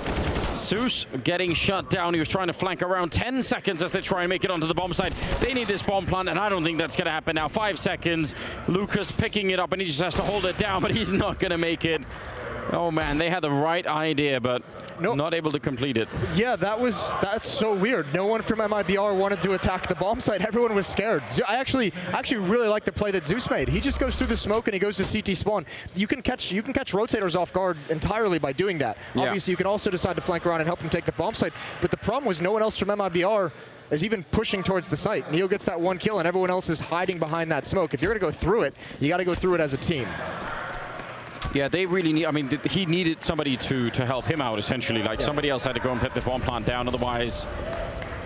Zeus getting shut down. He was trying to flank around 10 seconds as they try and make it onto the bomb site. They need this bomb plant, and I don't think that's going to happen now. 5 seconds. Lucas picking it up, and he just has to hold it down, but he's not going to make it. Oh, man, they had the right idea, but not able to complete it. Yeah, that's so weird. No one from MIBR wanted to attack the bomb site. Everyone was scared. I actually really like the play that Zeus made. He just goes through the smoke and he goes to CT spawn. You can catch rotators off guard entirely by doing that. Yeah. Obviously, you can also decide to flank around and help him take the bomb site. But the problem was no one else from MIBR is even pushing towards the site. Neo gets that 1 kill and everyone else is hiding behind that smoke. If you're going to go through it, you got to go through it as a team. Yeah, they really need, I mean, he needed somebody to help him out, essentially. Like, somebody else had to go and put the bomb plant down, otherwise,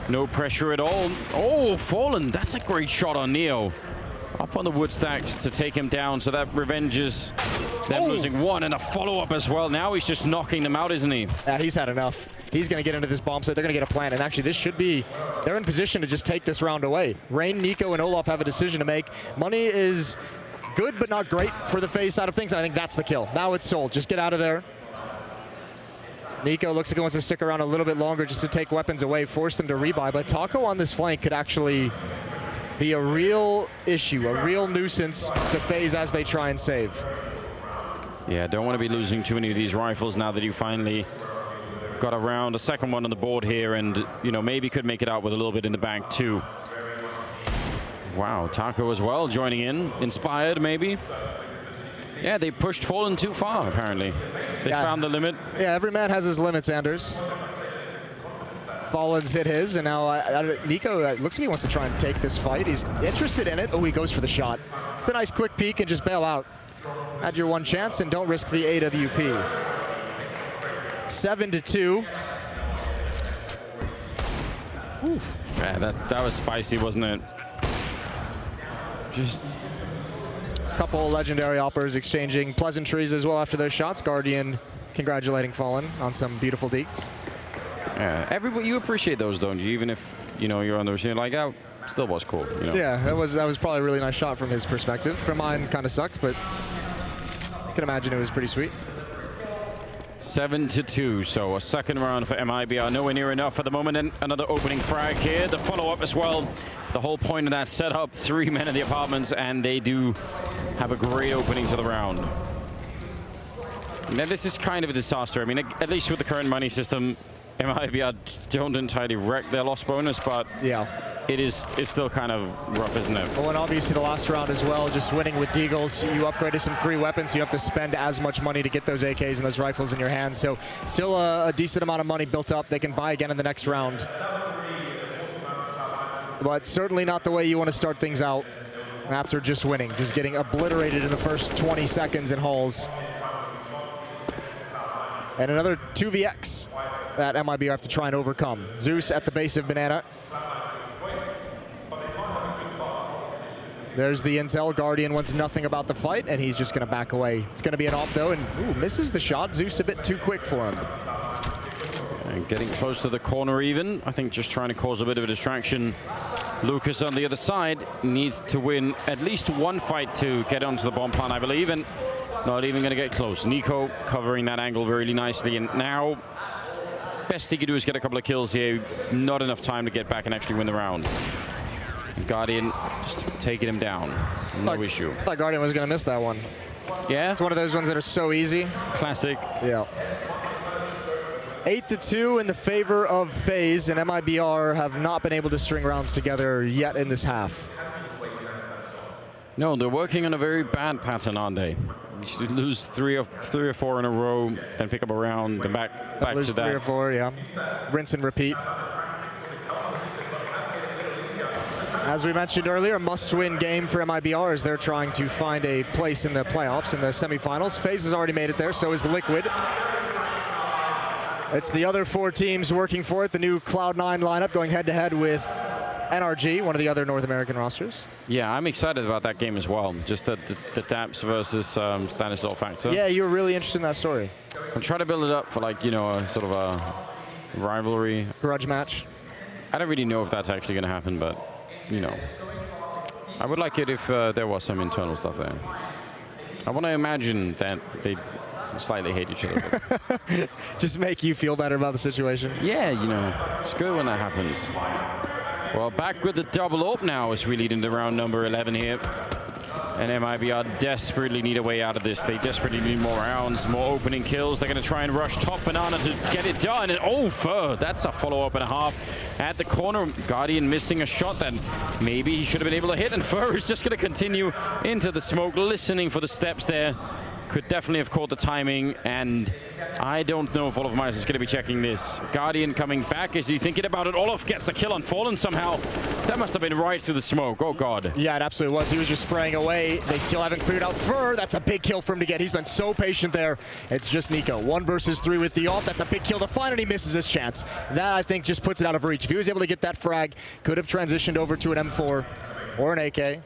no pressure at all. Oh, Fallen, that's a great shot on Neo. Up on the wood stacks to take him down, so that revenges them losing 1, and a follow-up as well. Now he's just knocking them out, isn't he? Yeah, he's had enough. He's going to get into this bomb site. They're going to get a plant, and actually this should be, they're in position to just take this round away. Rain, Nico, and Olaf have a decision to make. Money is good, but not great for the FaZe side of things, and I think that's the kill. Now it's sold. Just get out of there. Nico looks like he wants to stick around a little bit longer just to take weapons away, force them to rebuy, but Taco on this flank could actually be a real issue, a real nuisance to FaZe as they try and save. Yeah, don't want to be losing too many of these rifles now that you finally got around a second one on the board here, and, you know, maybe could make it out with a little bit in the bank too. Wow, Taco as well joining in. Inspired, maybe. Yeah, they pushed Fallen too far, apparently. They found the limit. Yeah, every man has his limits, Anders. Fallen's hit his, and now Nico looks like he wants to try and take this fight. He's interested in it. Oh, he goes for the shot. It's a nice quick peek and just bail out. Had your 1 chance and don't risk the AWP. 7-2. Yeah, that was spicy, wasn't it? Just a couple legendary operas exchanging pleasantries as well after those shots. Guardian congratulating Fallen on some beautiful deeks. Yeah, everybody, you appreciate those, don't you? Even if, you know, you're on the machine, like, that still was cool. You know? Yeah, that was probably a really nice shot from his perspective. From mine, kind of sucked, but I can imagine it was pretty sweet. 7-2, so a second round for MIBR. Nowhere near enough at the moment, and another opening frag here. The follow-up as well. The whole point of that setup, 3 men in the apartments, and they do have a great opening to the round. Now, this is kind of a disaster. I mean, at least with the current money system, MIBR don't entirely wreck their loss bonus, but yeah, it's still kind of rough, isn't it? Well, and obviously the last round as well, just winning with Deagles, you upgraded some free weapons, so you have to spend as much money to get those AKs and those rifles in your hands. So still a decent amount of money built up. They can buy again in the next round. But certainly not the way you want to start things out after just winning, just getting obliterated in the first 20 seconds in halls. And another 2vx that MIBR have to try and overcome. Zeus at the base of Banana. There's the intel. Guardian wants nothing about the fight, and he's just going to back away. It's going to be an op, though, and misses the shot. Zeus a bit too quick for him. And getting close to the corner even. I think just trying to cause a bit of a distraction. Lucas on the other side needs to win at least 1 fight to get onto the bomb plant, I believe, and not even going to get close. Nico covering that angle really nicely, and now best he can do is get a couple of kills here. Not enough time to get back and actually win the round. Guardian just taking him down. No issue. I thought Guardian was going to miss that one. Yeah? It's one of those ones that are so easy. Classic. Yeah. 8-2 in the favor of FaZe, and MIBR have not been able to string rounds together yet in this half. No, they're working on a very bad pattern, aren't they? You lose three or four in a row, then pick up a round, then back to that. 3 or 4, yeah. Rinse and repeat. As we mentioned earlier, a must-win game for MIBR as they're trying to find a place in the playoffs, in the semifinals. FaZe has already made it there, so is Liquid. It's the other 4 teams working for it. The new Cloud9 lineup going head-to-head with NRG, one of the other North American rosters. Yeah, I'm excited about that game as well. Just the Daps versus Stanislav factor. Yeah, you were really interested in that story. I'm trying to build it up for, like, you know, a sort of a rivalry. Grudge match. I don't really know if that's actually going to happen, but, you know. I would like it if there was some internal stuff there. I want to imagine that they slightly hate each other. Just make you feel better about the situation. Yeah, you know, it's good when that happens. Well, back with the double up now as we lead into round number 11 here. And MIBR desperately need a way out of this. They desperately need more rounds, more opening kills. They're going to try and rush top Banana to get it done. And oh, Fur, that's a follow-up and a half at the corner. Guardian missing a shot that maybe he should have been able to hit. And Fur is just going to continue into the smoke, listening for the steps there. Could definitely have caught the timing, and I don't know if Olaf is going to be checking this. Guardian coming back. Is he thinking about it? Olaf gets the kill on Fallen somehow. That must have been right through the smoke. Oh, God. Yeah, it absolutely was. He was just spraying away. They still haven't cleared out Fur. That's a big kill for him to get. He's been so patient there. It's just Nico. 1 versus 3 with the ult. That's a big kill to find, and he misses his chance. That, I think, just puts it out of reach. If he was able to get that frag, could have transitioned over to an M4 or an AK.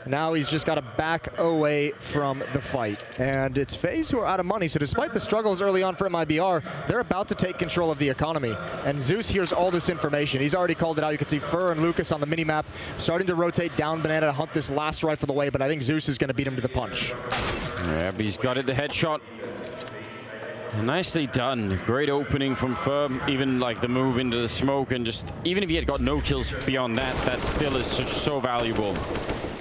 Now he's just got to back away from the fight. And it's FaZe who are out of money, so despite the struggles early on for MIBR, they're about to take control of the economy. And Zeus hears all this information. He's already called it out. You can see Fur and Lucas on the minimap starting to rotate down Banana to hunt this last rifle away, but I think Zeus is going to beat him to the punch. Yeah, but he's got it, the headshot. Nicely done. Great opening from Fur. Even like the move into the smoke, and just even if he had got no kills beyond that, that still is so valuable.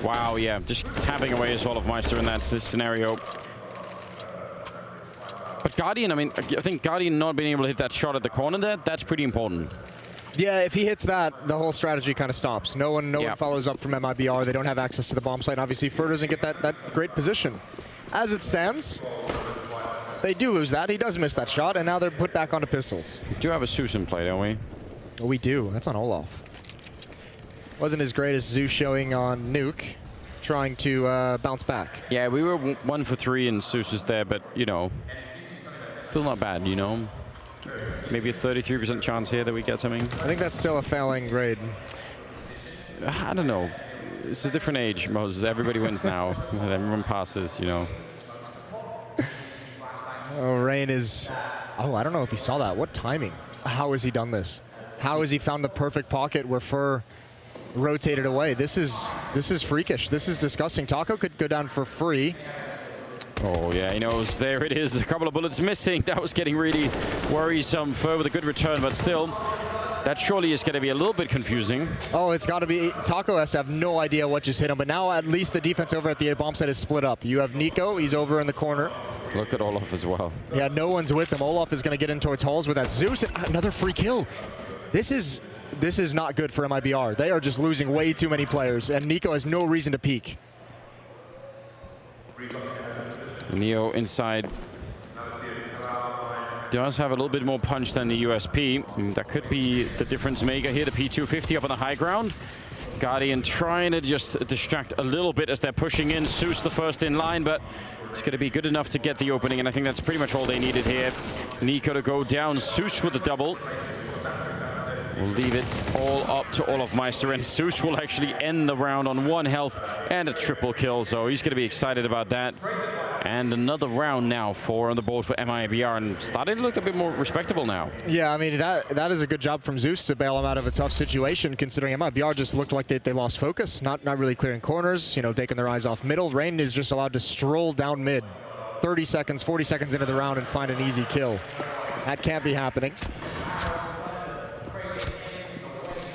Wow, yeah, just tapping away as Olafmeister in that scenario. But Guardian, I mean, I think Guardian not being able to hit that shot at the corner there, that's pretty important. Yeah, if he hits that, the whole strategy kind of stops. No one follows up from MIBR. They don't have access to the bomb site. And obviously, Fur doesn't get that great position. As it stands, they do lose that. He does miss that shot, and now they're put back onto pistols. We do have a Susan play, don't we? We do. That's on Olaf. Wasn't as great as Zeus showing on Nuke, trying to bounce back. Yeah, we were 1 for 3 and Zeus is there, but, you know, still not bad, you know. Maybe a 33% chance here that we get something. I think that's still a failing grade. I don't know. It's a different age, Moses. Everybody wins now. Everyone passes, you know. Oh, Rain is... Oh, I don't know if he saw that. What timing? How has he done this? How has he found the perfect pocket where Fur rotated away? This is freakish. This is disgusting. Taco could go down for free. Oh, yeah, he knows. There it is. A couple of bullets missing. That was getting really worrisome. Fur with a good return, but still, that surely is going to be a little bit confusing. Oh, it's got to be. Taco has to have no idea what just hit him, but now at least the defense over at the bomb site is split up. You have Nico. He's over in the corner. Look at Olaf as well. Yeah, no one's with him. Olaf is going to get in towards Halls with that Zeus. Another free kill. This is not good for MIBR. They are just losing way too many players, and Nico has no reason to peek. Neo inside does have a little bit more punch than the USP. That could be the difference maker here. The P250 up on the high ground. Guardian trying to just distract a little bit as they're pushing in. Zeus the first in line, but it's going to be good enough to get the opening, and I think that's pretty much all they needed here. Nico to go down. Zeus with the double. We'll leave it all up to Olafmeister, and Zeus will actually end the round on 1 health and a triple kill, so he's going to be excited about that. And another round now on the board for MIBR, and starting to look a bit more respectable now. Yeah, I mean, that is a good job from Zeus to bail him out of a tough situation, considering MIBR just looked like they lost focus, not really clearing corners, you know, taking their eyes off middle. Rain is just allowed to stroll down mid 30 seconds, 40 seconds into the round and find an easy kill. That can't be happening.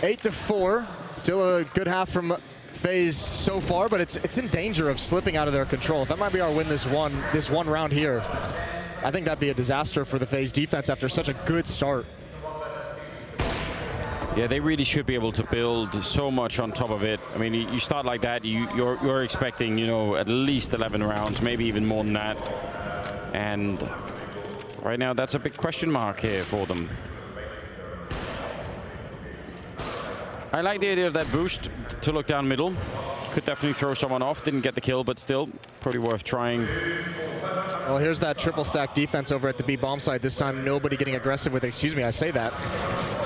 8-4, still a good half from FaZe so far, but it's in danger of slipping out of their control. If MIBR win this one round here, I think that'd be a disaster for the FaZe defense after such a good start. Yeah, they really should be able to build so much on top of it. I mean, you start like that, you're expecting, you know, at least 11 rounds, maybe even more than that. And right now, that's a big question mark here for them. I like the idea of that boost to look down middle. Could definitely throw someone off. Didn't get the kill, but still probably worth trying. Well, here's that triple stack defense over at the B bomb site. This time, nobody getting aggressive with it. Excuse me, I say that.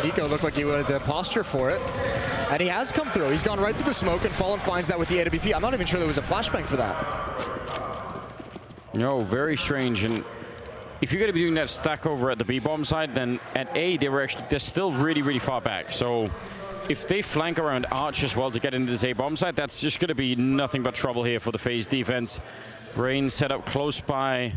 Nico looked like he wanted to posture for it. And he has come through. He's gone right through the smoke, and Fallen finds that with the AWP. I'm not even sure there was a flashbang for that. No, very strange. And if you're going to be doing that stack over at the B bomb side, then at A, they're still really, really far back. So if they flank around Arch as well to get into this A bomb side, that's just going to be nothing but trouble here for the FaZe defense. Rain set up close by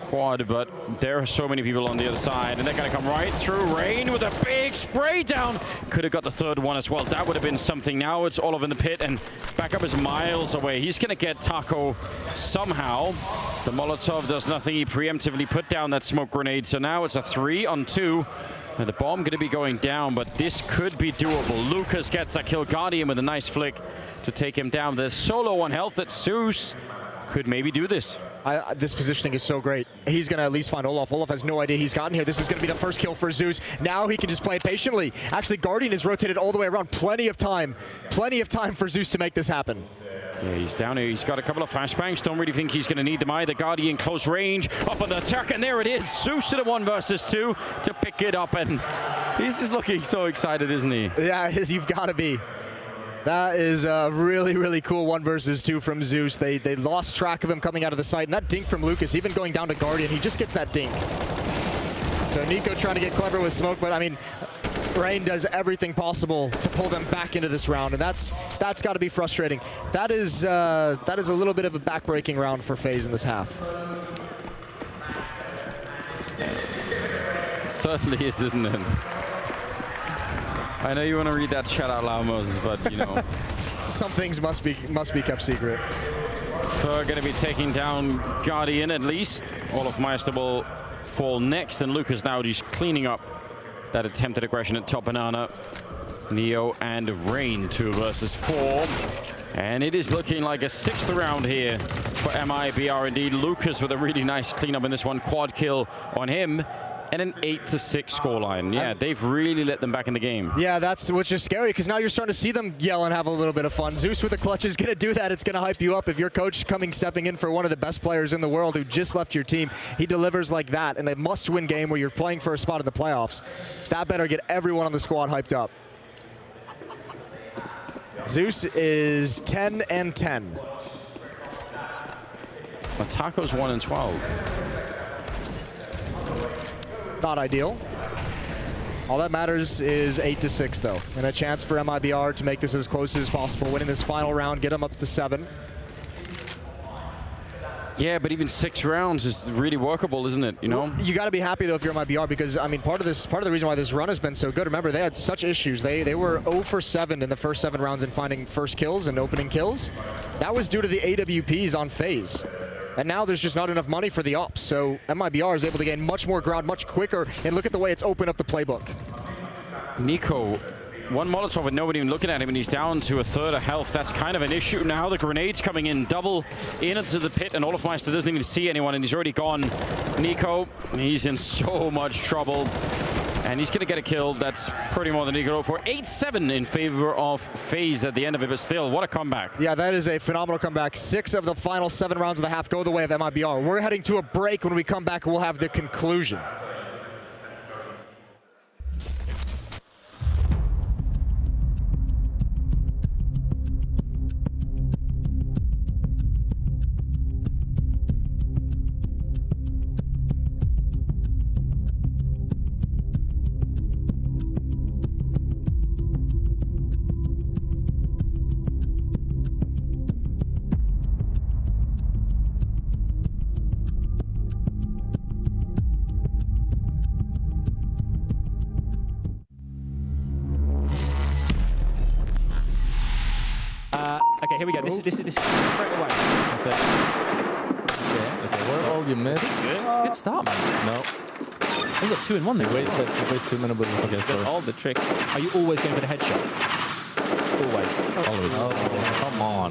Quad, but there are so many people on the other side, and they're going to come right through. Rain with a big spray down. Could have got the third one as well. That would have been something. Now it's Olof in the pit, and backup is miles away. He's going to get Taco somehow. The Molotov does nothing. He preemptively put down that smoke grenade, so now it's a 3-on-2. And the bomb going to be going down, but this could be doable. Lucas gets a kill. Guardian with a nice flick to take him down. There's solo on health that Zeus could maybe do this. This positioning is so great. He's going to at least find Olof. Olof has no idea he's gotten here. This is going to be the first kill for Zeus. Now he can just play it patiently. Actually, Guardian is rotated all the way around. Plenty of time for Zeus to make this happen. Yeah, he's down here. He's got a couple of flashbangs. Don't really think he's going to need them either. Guardian close range, up on the attack, and there it is. Zeus in a 1 versus 2 to pick it up, and he's just looking so excited, isn't he? Yeah, you've got to be. That is a really, really cool 1 versus 2 from Zeus. They lost track of him coming out of the site, and that dink from Lucas, even going down to Guardian, he just gets that dink. So Nico trying to get clever with smoke, but I mean, Rain does everything possible to pull them back into this round, and that's got to be frustrating. That is a little bit of a back-breaking round for FaZe in this half. It certainly is, isn't it? I know you want to read that chat out loud, Moses, but you know. Some things must be kept secret. They're going to be taking down Guardian at least. Olof Meister will fall next, and Lucas now just cleaning up that attempted aggression at top banana. Neo and Rain 2 versus 4. And it is looking like a 6th round here for MIBR indeed. Lucas with a really nice cleanup in this one. Quad kill on him. And an 8-6 scoreline. Yeah, they've really let them back in the game. Yeah, that's what's just scary, because now you're starting to see them yell and have a little bit of fun. Zeus with the clutch is going to do that. It's going to hype you up. If your coach stepping in for one of the best players in the world who just left your team, he delivers like that in a must-win game where you're playing for a spot in the playoffs. That better get everyone on the squad hyped up. Zeus is 10-10. Taco's 1-12. Not ideal. All that matters is 8-6 though, and a chance for MIBR to make this as close as possible, winning this final round, get them up to 7. Yeah, but even 6 rounds is really workable, isn't it? You know, well, you got to be happy though if you're MIBR, because I mean part of the reason why this run has been so good. Remember, they had such issues. They were 0 for 7 in the first 7 rounds in finding first kills and opening kills. That was due to the AWPs on FaZe. And now there's just not enough money for the ops, so MIBR is able to gain much more ground much quicker, and look at the way it's opened up the playbook. Nico, 1 Molotov with nobody even looking at him, and he's down to a 1/3 of health. That's kind of an issue now. The grenades coming in, double into the pit, and Olof Meister doesn't even see anyone, and he's already gone. Nico, he's in so much trouble. And he's going to get a kill. That's pretty more than he could hope for. 8-7 in favor of FaZe at the end of it, but still, what a comeback. Yeah, that is a phenomenal comeback. 6 of the final 7 rounds of the half go the way of MIBR. We're heading to a break. When we come back, we'll have the conclusion. Okay, here we go. This is straight away. Okay, where are all your mids? Good start, man. No. We got 2 in 1 there. You waste 2 minutes. Okay, sorry. All the tricks. Are you always going for the headshot? Always. Always. Oh, come on.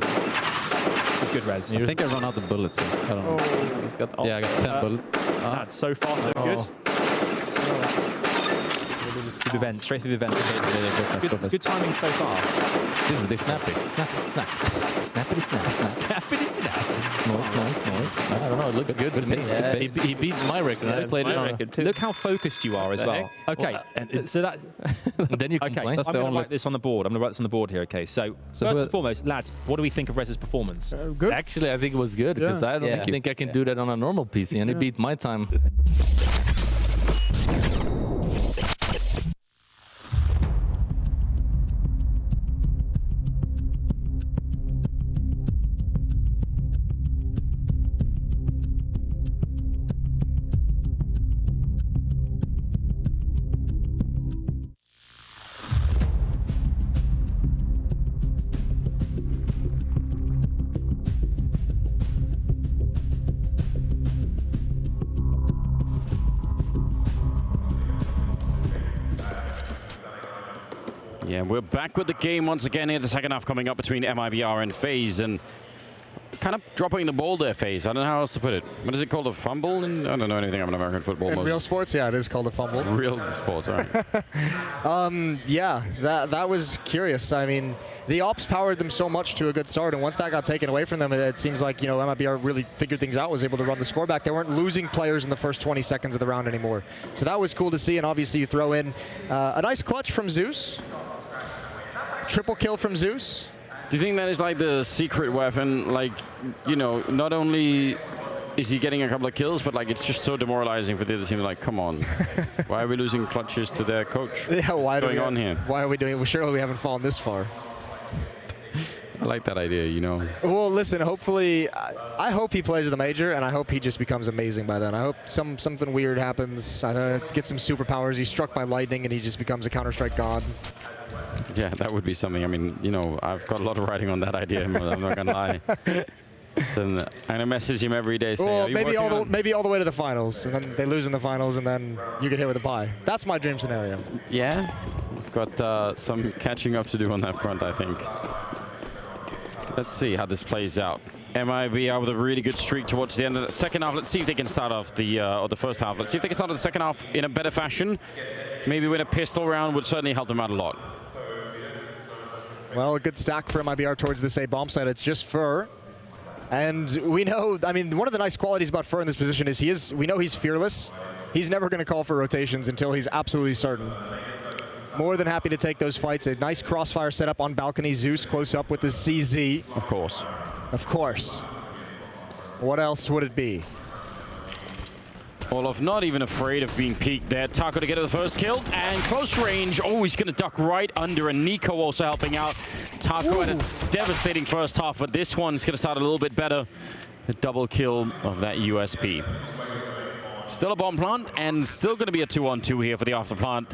This is good, Rez. I think I run out of bullets here. I don't know. He's got, yeah, I got 10 bullets. That's so far so good. through the vent, straight through the vent. Good timing so far. This is the snappy. Snap. Snappity snap. Snappity snap. Nice. I don't know, it looks good with me. Yeah, he beats my record. I played it on record too. Look how focused you are as well. Okay, so that's... then you complain. Okay, so I'm going to write this on the board. I'm going to write this on the board here, okay? So first and foremost, lads, what do we think of Rez's performance? Good. Actually, I think it was good, because I don't think I can do that on a normal PC, and it beat my time. Yeah, we're back with the game once again here. The second half coming up between MIBR and FAZE, and kind of dropping the ball there, FAZE. I don't know how else to put it. What is it called, a fumble? And I don't know anything about American football. In real sports, yeah, it is called a fumble. Real sports, all right. Yeah, that was curious. I mean, the ops powered them so much to a good start, and once that got taken away from them, it seems like, you know, MIBR really figured things out, was able to run the score back. They weren't losing players in the first 20 seconds of the round anymore. So that was cool to see, and obviously you throw in a nice clutch from Zeus. Triple kill from Zeus. Do you think that is like the secret weapon? Like, you know, not only is he getting a couple of kills, but like it's just so demoralizing for the other team. Like, come on, why are we losing clutches to their coach? Yeah, what's going on here? Why are we doing it? Well, surely we haven't fallen this far. I like that idea, you know. Well, listen, hopefully, I hope he plays at the major, and I hope he just becomes amazing by then. I hope something weird happens. Gets some superpowers. He's struck by lightning, and he just becomes a Counter-Strike god. Yeah, that would be something. I mean, you know, I've got a lot of writing on that idea. I'm not gonna lie. Then I message him every day saying, well, maybe all the way to the finals, and then they lose in the finals, and then you get hit with a pie. That's my dream scenario. Yeah, we've got some catching up to do on that front, I think. Let's see how this plays out. MIBR with a really good streak towards the end of the second half. Let's see if they can start off or the first half. Let's see if they can start off the second half in a better fashion. Maybe win a pistol round would certainly help them out a lot. Well, a good stack for MIBR towards this A bomb site. It's just Fur. And we know, I mean, one of the nice qualities about Fur in this position is we know he's fearless. He's never going to call for rotations until he's absolutely certain. More than happy to take those fights. A nice crossfire setup on balcony. Zeus close up with the CZ. Of course. Of course. What else would it be? Olof not even afraid of being peeked there. Taco to get to the first kill, and close range. Oh, he's going to duck right under, and Nico also helping out. Taco had a devastating first half, but this one's going to start a little bit better. A double kill of that USP. Still a bomb plant, and still going to be a 2-on-2 here for the after plant.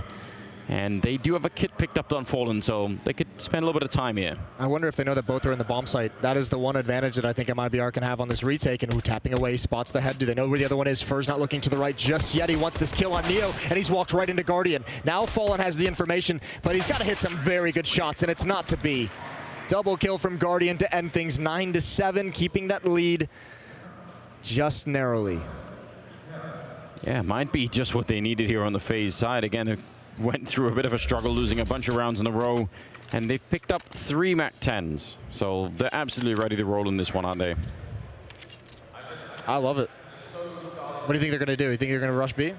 And they do have a kit picked up on Fallen, so they could spend a little bit of time here. I wonder if they know that both are in the bomb site. That is the one advantage that I think MIBR can have on this retake. And tapping away spots the head. Do they know where the other one is? Fur's not looking to the right just yet. He wants this kill on Neo, and he's walked right into Guardian. Now Fallen has the information, but he's got to hit some very good shots, and it's not to be. Double kill from Guardian to end things 9-7, keeping that lead just narrowly. Yeah, might be just what they needed here on the FaZe side. Again, went through a bit of a struggle, losing a bunch of rounds in a row, and they've picked up 3 MAC-10s. So they're absolutely ready to roll in this one, aren't they? I love it. What do you think they're going to do? You think they're going to rush B?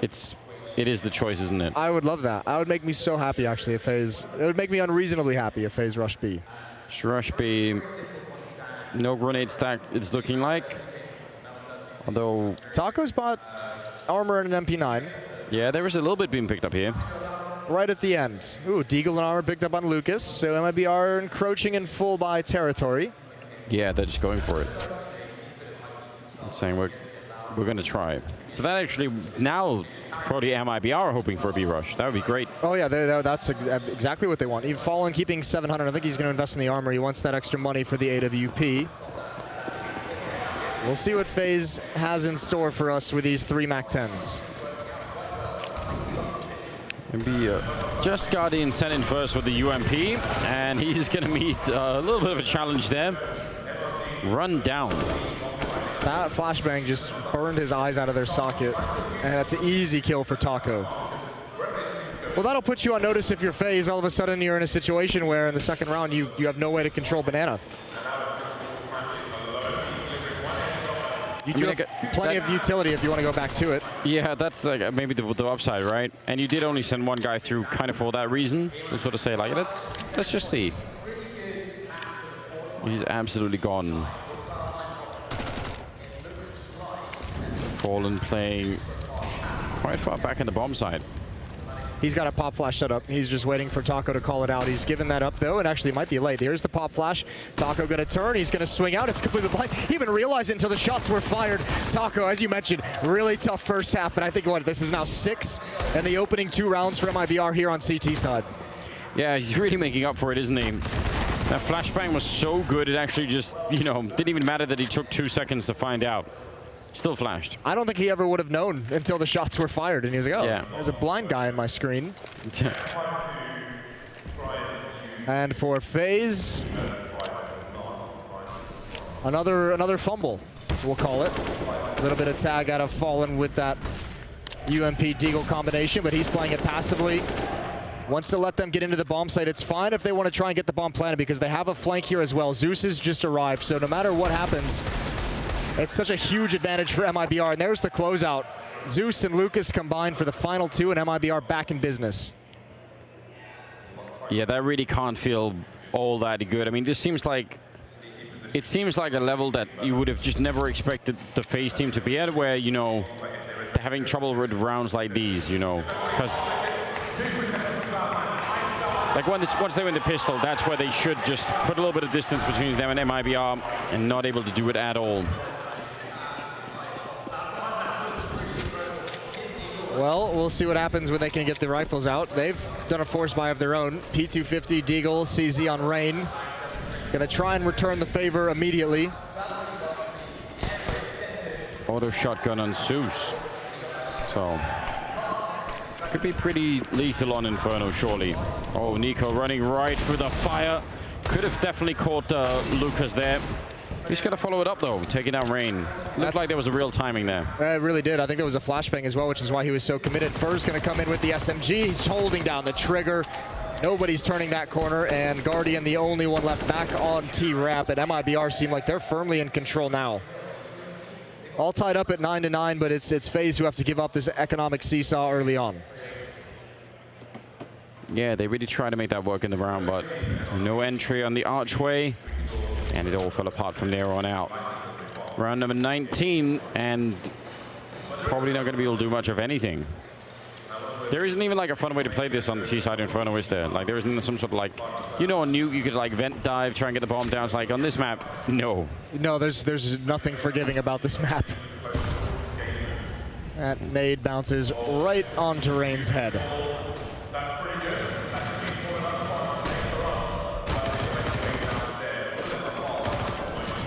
It is the choice, isn't it? I would love that. That would make me so happy, actually, if FaZe... It would make me unreasonably happy if FaZe rushed B. Rush B. No grenade stack, it's looking like. Although... Taco's bought armor and an MP9. Yeah, there is a little bit being picked up here. Right at the end. Ooh, Deagle and armor picked up on Lucas. So MIBR encroaching in full buy territory. Yeah, they're just going for it. Saying we're going to try. So that actually now probably MIBR are hoping for a B rush. That would be great. Oh yeah, that's exactly what they want. Even Fallen keeping 700. I think he's going to invest in the armor. He wants that extra money for the AWP. We'll see what FaZe has in store for us with these 3 MAC-10s. Maybe just Guardian sent in first with the UMP, and he's going to meet a little bit of a challenge there. Run down. That flashbang just burned his eyes out of their socket, and that's an easy kill for Taco. Well, that'll put you on notice if you're FaZe. All of a sudden, you're in a situation where in the second round, you have no way to control Banana. You do have plenty of utility if you want to go back to it. Yeah, that's like maybe the upside, right? And you did only send one guy through kind of for that reason. To sort of say, like, let's just see. He's absolutely gone. Fallen playing quite far back in the bomb side. He's got a pop flash set up. He's just waiting for Taco to call it out. He's given that up, though, and actually might be late. Here's the pop flash. Taco going to turn. He's going to swing out. It's completely blind. He even realized it until the shots were fired. Taco, as you mentioned, really tough first half. And I think, this is now 6 in the opening 2 rounds for MIBR here on CT side. Yeah, he's really making up for it, isn't he? That flashbang was so good, it actually just, didn't even matter that he took 2 seconds to find out. Still flashed. I don't think he ever would have known until the shots were fired, and he was like, oh, yeah, there's a blind guy in my screen. And for FaZe, another fumble, we'll call it. A little bit of tag out of Fallen with that UMP Deagle combination, but he's playing it passively. Wants to let them get into the bomb site. It's fine if they want to try and get the bomb planted because they have a flank here as well. Zeus has just arrived, so no matter what happens, it's such a huge advantage for MIBR. And there's the closeout. Zeus and Lucas combined for the final 2, and MIBR back in business. Yeah, that really can't feel all that good. I mean, it seems like a level that you would have just never expected the FaZe team to be at, where, they're having trouble with rounds like these, because like once they win the pistol, that's where they should just put a little bit of distance between them and MIBR, and not able to do it at all. Well, we'll see what happens when they can get the rifles out. They've done a force buy of their own. P250, Deagle, CZ on Rain. Gonna try and return the favor immediately. Auto shotgun on Zeus. So, could be pretty lethal on Inferno, surely. Oh, Nico running right through the fire. Could have definitely caught Lucas there. He's going to follow it up, though, taking down Rain. Looked like there was a real timing there. It really did. I think there was a flashbang as well, which is why he was so committed. Fur's going to come in with the SMG. He's holding down the trigger. Nobody's turning that corner, and Guardian, the only one left back on T-Rap. And MIBR seem like they're firmly in control now. All tied up at 9-9, but it's FaZe who have to give up this economic seesaw early on. Yeah, they really tried to make that work in the round, but no entry on the archway. And it all fell apart from there on out. Round number 19, and probably not going to be able to do much of anything. There isn't even like a fun way to play this on the T-side Inferno, is there? Like, there isn't some sort of like, on Nuke, you could like vent dive, try and get the bomb down. It's like on this map, no. No, there's nothing forgiving about this map. That nade bounces right onto Rain's head.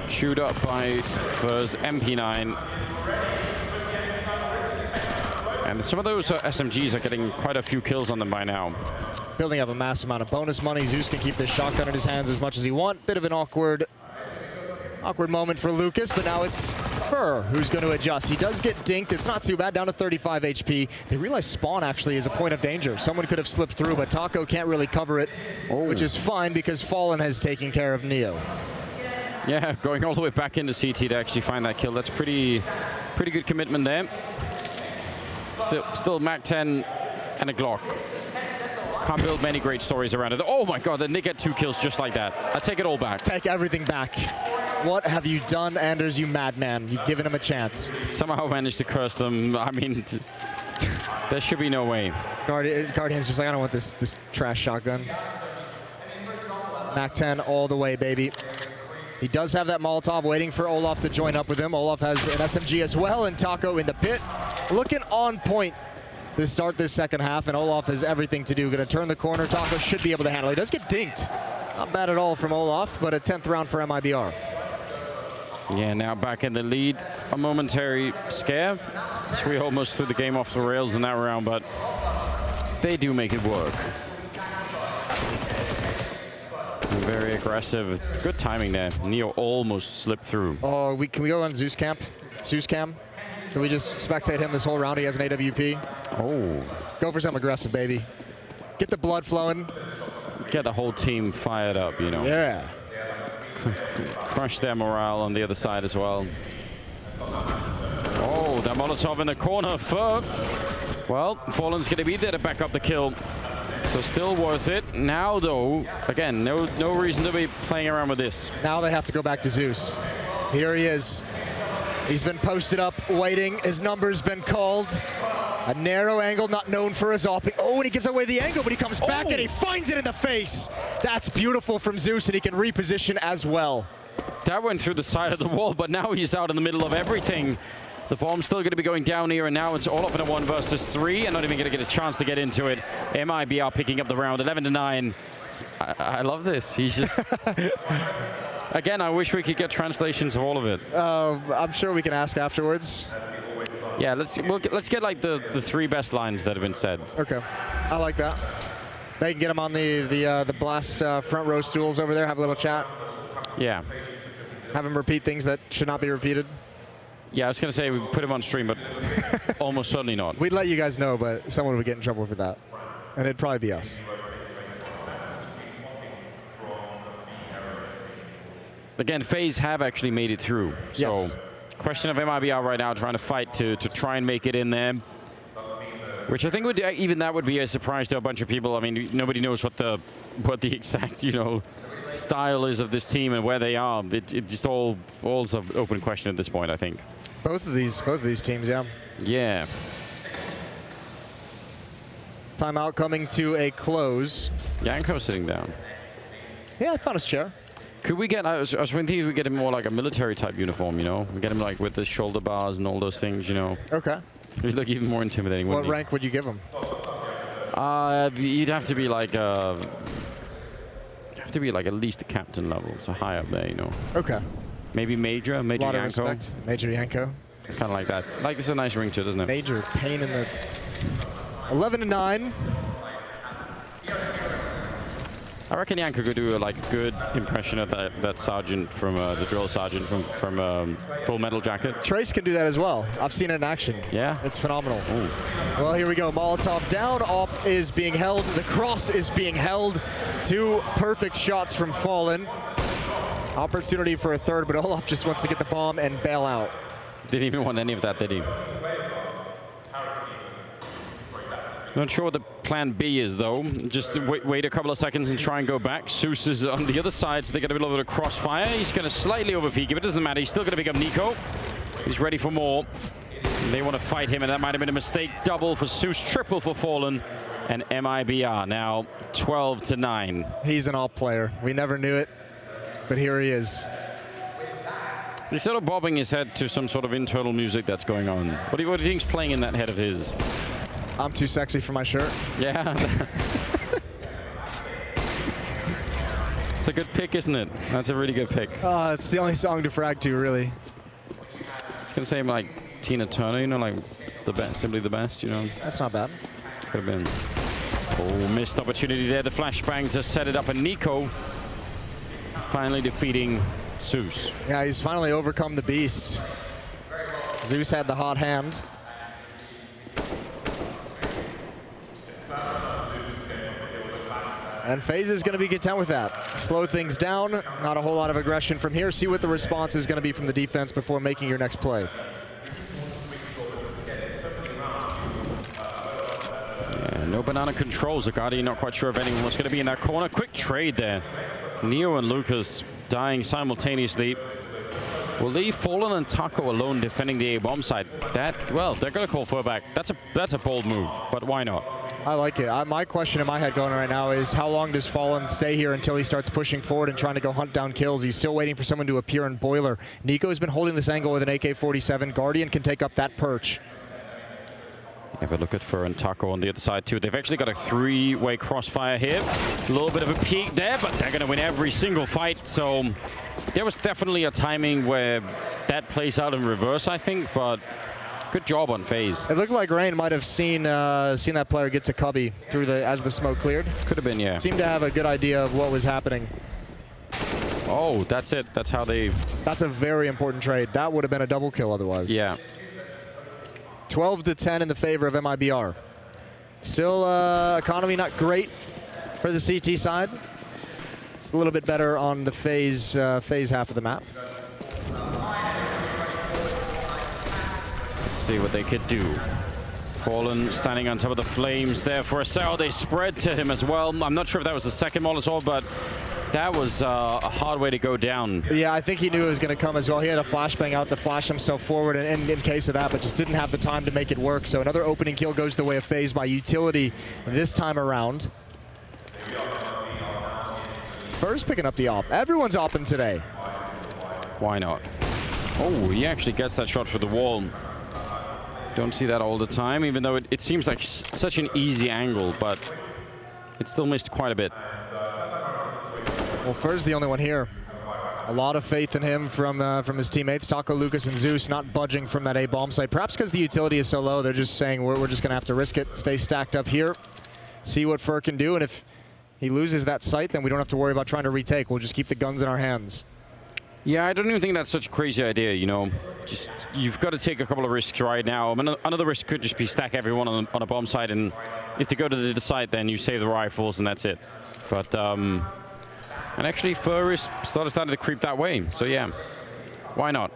Chewed up by FaZe MP9. And some of those SMGs are getting quite a few kills on them by now. Building up a massive amount of bonus money. Zeus can keep this shotgun in his hands as much as he wants. Bit of an awkward moment for Lucas, but now it's Fur who's going to adjust. He does get dinked. It's not too bad, down to 35 HP. They realize spawn actually is a point of danger. Someone could have slipped through, but Taco can't really cover it, which is fine because Fallen has taken care of Neo. Yeah, going all the way back into CT to actually find that kill. That's pretty good commitment there. Still Mac 10 and a Glock. Can't build many great stories around it. Oh my God, then they get 2 kills just like that. I take it all back. Take everything back. What have you done, Anders, you madman? You've given him a chance. Somehow managed to curse them. I mean, there should be no way. Guardian's just like, I don't want this trash shotgun. Mac 10 all the way, baby. He does have that Molotov waiting for Olaf to join up with him. Olaf has an SMG as well, and Taco in the pit. Looking on point to start this second half, and Olaf has everything to do. Going to turn the corner. Taco should be able to handle it. He does get dinked. Not bad at all from Olaf, but a 10th round for MIBR. Yeah, now back in the lead. A momentary scare. So we almost threw the game off the rails in that round, but they do make it work. Very aggressive. Good timing there. Neo almost slipped through. Oh, can we go on Zeus camp? Zeus cam? Can we just spectate him this whole round? He has an AWP. Oh. Go for something aggressive, baby. Get the blood flowing. Get the whole team fired up, you know. Yeah. Crush their morale on the other side as well. Oh, that Molotov in the corner for... Well, Fallen's going to be there to back up the kill. So still worth it. Now, though, again, no reason to be playing around with this. Now they have to go back to Zeus. Here he is. He's been posted up, waiting. His number's been called. A narrow angle, not known for his opping. Oh, and he gives away the angle, but he comes back and he finds it in the face. That's beautiful from Zeus, and he can reposition as well. That went through the side of the wall, but now he's out in the middle of everything. The bomb's still going to be going down here, and now it's all up in a 1 versus 3, and not even going to get a chance to get into it. MIBR picking up the round, 11-9. I love this. He's just... Again, I wish we could get translations of all of it. I'm sure we can ask afterwards. Yeah, let's get like the 3 best lines that have been said. Okay, I like that. They can get them on the Blast front row stools over there, have a little chat. Yeah. Have them repeat things that should not be repeated. Yeah, I was going to say we put him on stream, but almost certainly not. We'd let you guys know, but someone would get in trouble for that. And it'd probably be us. Again, FaZe have actually made it through. So, yes. Question of MIBR right now, trying to fight to try and make it in there. Which I think would even that would be a surprise to a bunch of people. I mean, nobody knows what the exact, you know, style is of this team and where they are. It just all falls an open question at this point, I think. Both of these teams, yeah. Yeah. Timeout coming to a close. Yanko sitting down. Yeah, I found his chair. Could we get, I was thinking we get him more like a military type uniform, you know? We get him like with the shoulder bars and all those things, you know? Okay. He'd look even more intimidating. What rank would you give him? You'd have to be like at least the captain level, so high up there, you know? Okay. Maybe Major A lot of Yanko. respect. Major Yanko. Kind of like that. Like it's a nice ring to it, doesn't it? Major pain in the... 11-9. I reckon Yanko could do a good impression of that sergeant from the drill sergeant from Full Metal Jacket. Trace can do that as well. I've seen it in action. Yeah, it's phenomenal. Ooh. Well, here we go. Molotov down. Op is being held. The cross is being held. 2 perfect shots from Fallen. Opportunity for a third, but Olaf just wants to get the bomb and bail out. Didn't even want any of that, did he? Not sure what the plan B is, though. Just wait a couple of seconds and try and go back. Zeus is on the other side, so they get a little bit of crossfire. He's going to slightly overpeak it, but it doesn't matter. He's still going to pick up Nico. He's ready for more. They want to fight him, and that might have been a mistake. Double for Zeus, triple for Fallen, and MIBR now 12-9. He's an op player. We never knew it, but here he is. He's sort of bobbing his head to some sort of internal music that's going on. What do you think's playing in that head of his? I'm too sexy for my shirt. Yeah. It's a good pick, isn't it? That's a really good pick. It's the only song to frag to, really. I was going to say like Tina Turner, you know, like the best, simply the best, you know. That's not bad. Could have been. Oh, missed opportunity there. The flashbang to set it up, and Nico finally defeating Zeus. Yeah, he's finally overcome the beast. Zeus had the hot hand. And FaZe is going to be content with that. Slow things down, not a whole lot of aggression from here. See what the response is going to be from the defense before making your next play. Yeah, no banana controls. Guardian not quite sure if anyone was going to be in that corner. Quick trade there. Neo and Lucas dying simultaneously. Will leave Fallen and Taco alone defending the A-bomb side. Well, they're going to call for a back. That's a bold move, but why not? I like it. My question in my head going right now is how long does Fallen stay here until he starts pushing forward and trying to go hunt down kills? He's still waiting for someone to appear in Boiler. Nico's been holding this angle with an AK-47. Guardian can take up that perch. Yeah, but look at Fur and Taco on the other side too. They've actually got a 3-way crossfire here. A little bit of a peek there, but they're going to win every single fight. So there was definitely a timing where that plays out in reverse, I think, but good job on FaZe. It looked like Rain might have seen that player get to Cubby as the smoke cleared. Could have been, yeah. Seemed to have a good idea of what was happening. Oh, that's it. That's how they... That's a very important trade. That would have been a double kill otherwise. Yeah. 12-10 in the favor of MIBR. Still, economy not great for the CT side. It's a little bit better on the FaZe half of the map. Let's see what they could do. Fallen standing on top of the flames there for a cell. They spread to him as well. I'm not sure if that was the second Molotov, but that was a hard way to go down. Yeah, I think he knew it was going to come as well. He had a flashbang out to flash himself forward in case of that, but just didn't have the time to make it work. So another opening kill goes the way of FaZe by utility this time around. First picking up the op. Everyone's opping today. Why not? Oh, he actually gets that shot for the wall. Don't see that all the time, even though it seems like such an easy angle, but it still missed quite a bit. Well, Fur's the only one here. A lot of faith in him from his teammates. Taco, Lucas, and Zeus not budging from that A bomb site. Perhaps because the utility is so low, they're just saying we're just going to have to risk it, stay stacked up here, see what Fur can do, and if he loses that site, then we don't have to worry about trying to retake. We'll just keep the guns in our hands. Yeah, I don't even think that's such a crazy idea, you know. Just, you've got to take a couple of risks right now. I mean, another risk could just be stack everyone on a bomb site, and if they go to the site, then you save the rifles, and that's it. But, and actually, Fur is starting to creep that way, so yeah, why not?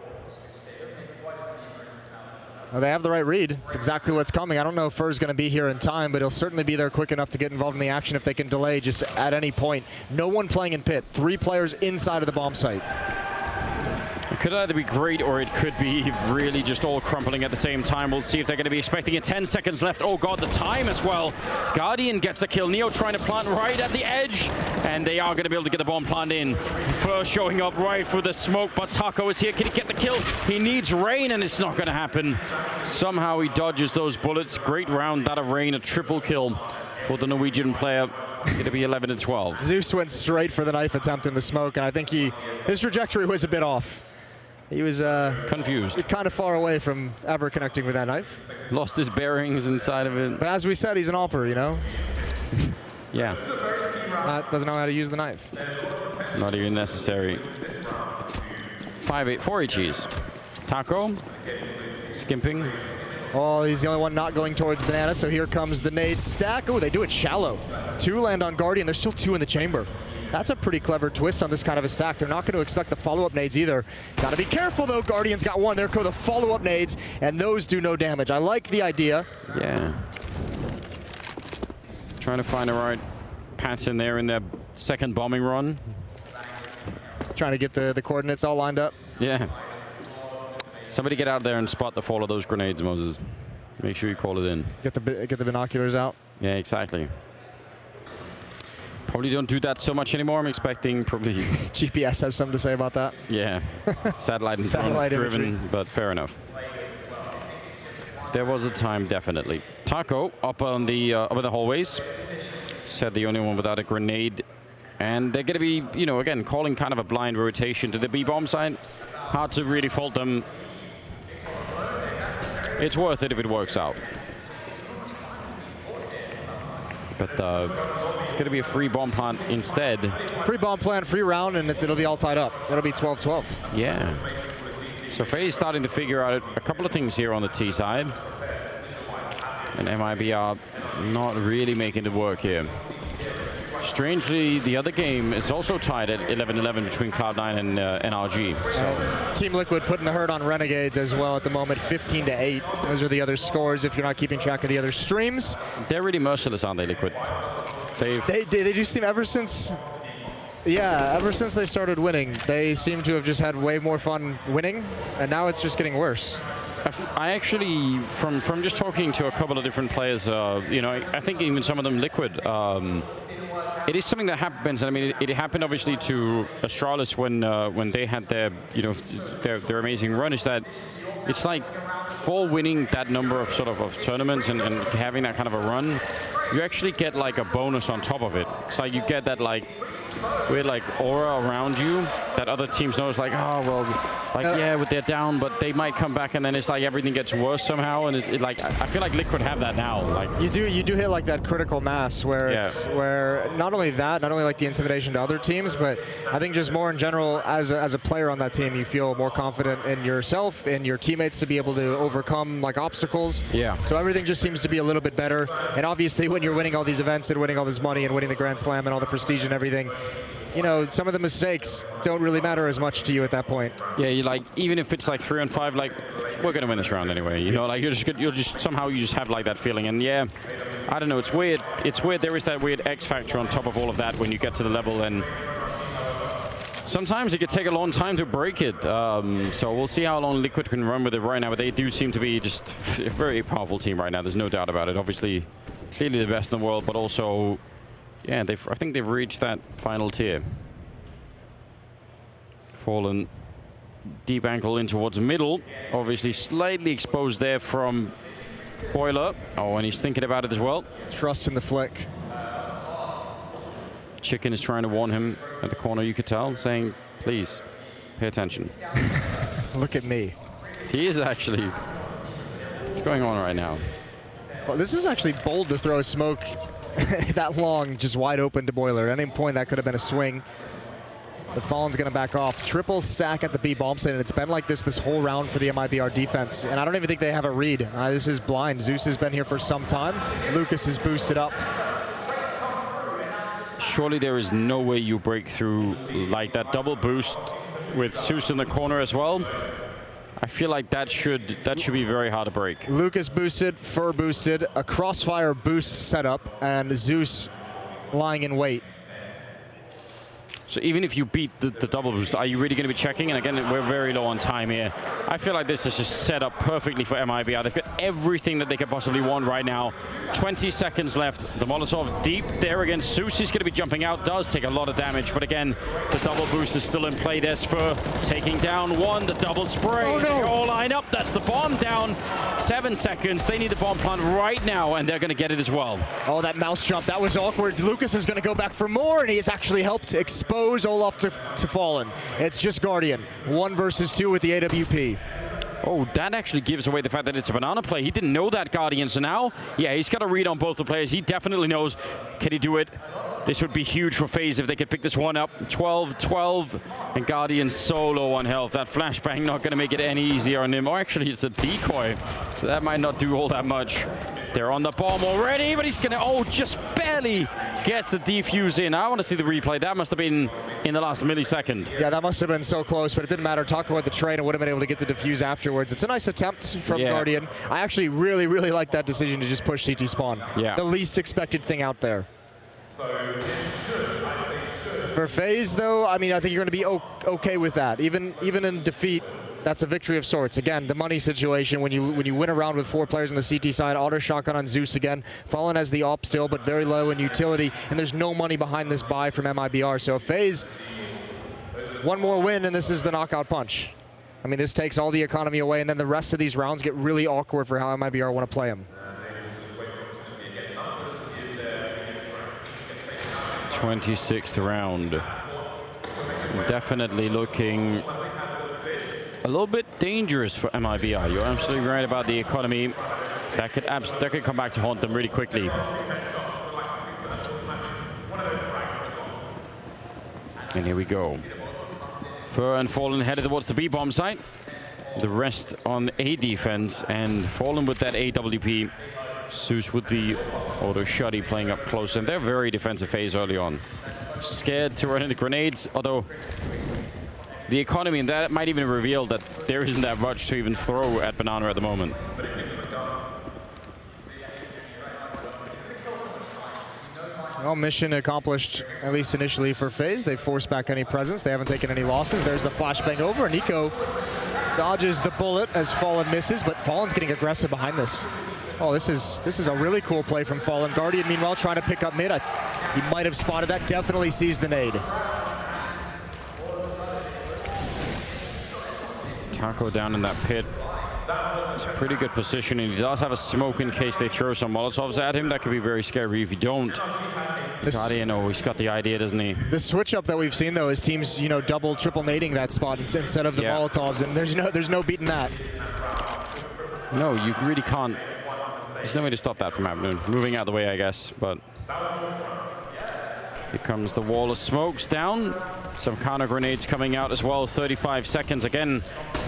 Well, they have the right read. It's exactly what's coming. I don't know if Fur's going to be here in time, but he'll certainly be there quick enough to get involved in the action if they can delay just at any point. No one playing in pit. 3 players inside of the bomb site. It could either be great or it could be really just all crumpling at the same time. We'll see if they're going to be expecting it. 10 seconds left. Oh god, the time as well. Guardian gets a kill. Neo trying to plant right at the edge. And they are going to be able to get the bomb plant in. First showing up right for the smoke, but Taco is here. Can he get the kill? He needs Rain, and it's not going to happen. Somehow he dodges those bullets. Great round, that of Rain. A triple kill for the Norwegian player. It'll be 11-12. Zeus went straight for the knife attempt in the smoke, and I think his trajectory was a bit off. He was confused, kind of far away from ever connecting with that knife. Lost his bearings inside of it. But as we said, he's an AWPer, you know? Yeah. Doesn't know how to use the knife. Not even necessary. 5-8, 4 HEs. Taco, skimping. Oh, he's the only one not going towards Banana, so here comes the nade stack. Oh, they do it shallow. 2 land on Guardian. There's still 2 in the chamber. That's a pretty clever twist on this kind of a stack. They're not going to expect the follow-up nades either. Got to be careful, though. Guardian's got 1. There go the follow-up nades, and those do no damage. I like the idea. Yeah. Trying to find the right pattern there in their second bombing run. Trying to get the coordinates all lined up. Yeah. Somebody get out there and spot the fall of those grenades, Moses. Make sure you call it in. Get the binoculars out. Yeah, exactly. Probably don't do that so much anymore. I'm expecting probably... GPS has something to say about that. Yeah. Satellite and drone-driven, but fair enough. There was a time, definitely. Taco up on the hallways. Said the only one without a grenade. And they're going to be, you know, again, calling kind of a blind rotation to the B-bomb side. Hard to really fault them. It's worth it if it works out. But it's going to be a free bomb plant instead. Free bomb plant, free round, and it'll be all tied up. It'll be 12-12. Yeah. So FaZe starting to figure out a couple of things here on the T side. And MIBR not really making it work here. Strangely, the other game is also tied at 11-11 between Cloud9 and NRG. So. Team Liquid putting the hurt on Renegades as well at the moment, 15-8. Those are the other scores if you're not keeping track of the other streams. They're really merciless, aren't they, Liquid? They do seem, ever since they started winning, they seem to have just had way more fun winning, and now it's just getting worse. I actually, from just talking to a couple of different players, you know, I think even some of them Liquid, it is something that happens. I mean, it happened obviously to Astralis when they had their, you know, their amazing run. Is that it's like for winning that number of sort of tournaments and having that kind of a run, you actually get like a bonus on top of it. It's like you get that like weird like aura around you that other teams know. It's like, oh well, like yeah, they're down, but they might come back, and then it's like everything gets worse somehow. And it's like I feel like Liquid have that now. Like you do hit like that critical mass where it's where not only like the intimidation to other teams, but I think just more in general as a player on that team, you feel more confident in yourself and your teammates to be able to overcome like obstacles. Yeah. So everything just seems to be a little bit better. And obviously, when you're winning all these events and winning all this money and winning the Grand Slam and all the prestige and everything, you know, some of the mistakes don't really matter as much to you at that point. Yeah, you like even if it's like 3-on-5, like we're gonna win this round anyway. You know, like you'll just somehow you just have like that feeling. And yeah, I don't know. It's weird. It's weird. There is that weird X factor on top of all of that when you get to the level, and sometimes it could take a long time to break it. So we'll see how long Liquid can run with it right now. But they do seem to be just a very powerful team right now. There's no doubt about it. Obviously, clearly the best in the world, but also, yeah, I think they've reached that final tier. Fallen deep ankle in towards middle. Obviously slightly exposed there from Boiler. Oh, and he's thinking about it as well. Trust in the flick. Chicken is trying to warn him at the corner, you could tell, saying, please, pay attention. Look at me. He is actually. What's going on right now? Well, this is actually bold to throw smoke that long, just wide open to Boiler. At any point, that could have been a swing. But Fallen's going to back off. Triple stack at the B bomb site, and it's been like this whole round for the MIBR defense. And I don't even think they have a read. This is blind. Zeus has been here for some time. Lucas is boosted up. Surely there is no way you break through like that double boost with Zeus in the corner as well. I feel like that should be very hard to break. Lucas boosted, Fur boosted, a crossfire boost setup, and Zeus lying in wait. So even if you beat the double boost, are you really going to be checking? And again, we're very low on time here. I feel like this is just set up perfectly for MIBR. They've got everything that they could possibly want right now. 20 seconds left. The Molotov deep there against Zeus. He's going to be jumping out. Does take a lot of damage. But again, the double boost is still in play. There's Fur taking down one. The double spray. Oh, no. They all line up. That's the bomb down. 7 seconds. They need the bomb plant right now, and they're going to get it as well. Oh, that mouse jump. That was awkward. Lucas is going to go back for more, and he has actually helped expose Olaf to Fallen. It's just Guardian. 1 versus 2 with the AWP. Oh, that actually gives away the fact that it's a banana play. He didn't know that, Guardian, so now, yeah, he's got a read on both the players. He definitely knows. Can he do it? This would be huge for FaZe if they could pick this one up. 12-12, and Guardian so low on health. That flashbang not going to make it any easier on him. Or actually, it's a decoy, so that might not do all that much. They're on the bomb already, but he's going to, just barely gets the defuse in. I want to see the replay. That must have been in the last millisecond. Yeah, that must have been so close, but it didn't matter. Talk about the trade and would have been able to get the defuse afterwards. It's a nice attempt from Guardian. I actually really, really like that decision to just push CT spawn. Yeah. The least expected thing out there. For FaZe, though, I mean, I think you're going to be okay with that. Even in defeat, that's a victory of sorts. Again, the money situation, when you win a round with 4 players on the CT side, auto shotgun on Zeus again. Fallen has the op still, but very low in utility, and there's no money behind this buy from MIBR. So FaZe, one more win, and this is the knockout punch. I mean, this takes all the economy away, and then the rest of these rounds get really awkward for how MIBR want to play them. 26th round. Definitely looking a little bit dangerous for MIBR. You're absolutely right about the economy. That could come back to haunt them really quickly. And here we go. Fur and Fallen headed towards the B-bomb site. The rest on A defense, and Fallen with that AWP. Zeus with the auto shotty playing up close, and they're very defensive phase early on. Scared to run into grenades, although the economy, and that might even reveal that there isn't that much to even throw at Banana at the moment. Well, mission accomplished, at least initially for FaZe. They forced back any presence. They haven't taken any losses. There's the flashbang over. Nico dodges the bullet as Fallen misses, but Fallen's getting aggressive behind this. Oh, this is a really cool play from Fallen. Guardian, meanwhile, trying to pick up mid. He might have spotted that. Definitely sees the nade. Taco down in that pit. It's a pretty good position, and he does have a smoke in case they throw some Molotovs at him. That could be very scary if you don't. Guardian, he's got the idea, doesn't he? The switch up that we've seen though is teams, double, triple nading that spot instead of the Molotovs, and there's no beating that. No, you really can't. There's no way to stop that from happening. Moving out of the way, I guess, but here comes the wall of smokes down. Some counter grenades coming out as well. 35 seconds again.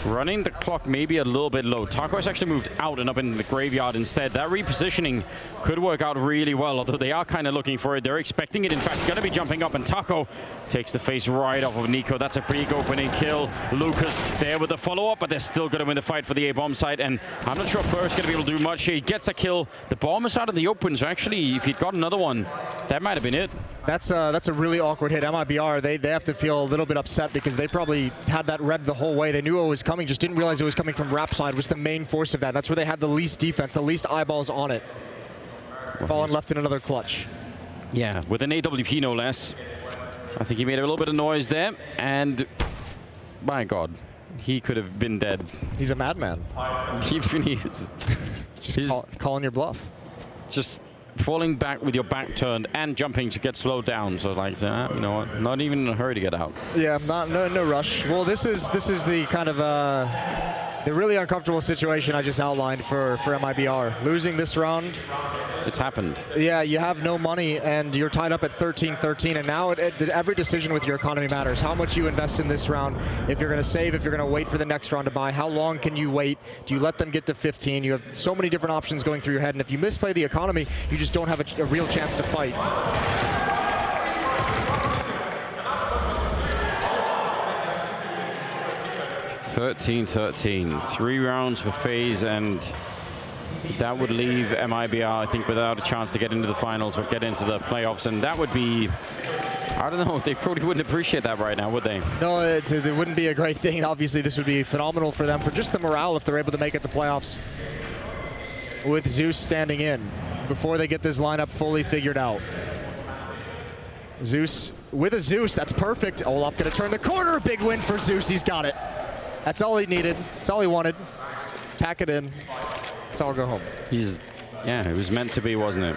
Running the clock maybe a little bit low. Taco has actually moved out and up in the graveyard instead. That repositioning could work out really well, although they are kind of looking for it. They're expecting it. In fact, going to be jumping up, and Taco takes the face right off of Nico. That's a big opening kill. Lucas there with the follow-up, but they're still going to win the fight for the A-bomb site, and I'm not sure Fur's going to be able to do much here. He gets a kill. The bomb is out in the open, so actually, if he'd got another one, that might have been it. That's a really awkward hit. MIBR, they have to feel a little bit upset because they probably had that red the whole way. They knew it was coming, just didn't realize it was coming from Rap side, was the main force of that. That's where they had the least defense, the least eyeballs on it. Fallen left in another clutch. Yeah, with an AWP no less. I think he made a little bit of noise there, and my God, he could have been dead. He's a madman. He's calling your bluff. Just falling back with your back turned and jumping to get slowed down. So like, you know what? Not even in a hurry to get out. Yeah, no rush. Well, this is the kind of the really uncomfortable situation I just outlined for MIBR. Losing this round. It's happened. Yeah, you have no money and you're tied up at 13-13, and now every decision with your economy matters. How much you invest in this round, if you're going to save, if you're going to wait for the next round to buy, how long can you wait? Do you let them get to 15? You have so many different options going through your head, and if you misplay the economy, you just don't have a real chance to fight. (13-13). 3 rounds for FaZe, and that would leave MIBR, I think, without a chance to get into the finals or get into the playoffs, and that would be, I don't know, they probably wouldn't appreciate that right now, would they? No, it wouldn't be a great thing. Obviously, this would be phenomenal for them, for just the morale if they're able to make it to playoffs. With Zeus standing in before they get this lineup fully figured out. Zeus, with a Zeus, that's perfect. Olaf gonna turn the corner, big win for Zeus, he's got it. That's all he needed, that's all he wanted. Pack it in. Let's all go home. Yeah, it was meant to be, wasn't it?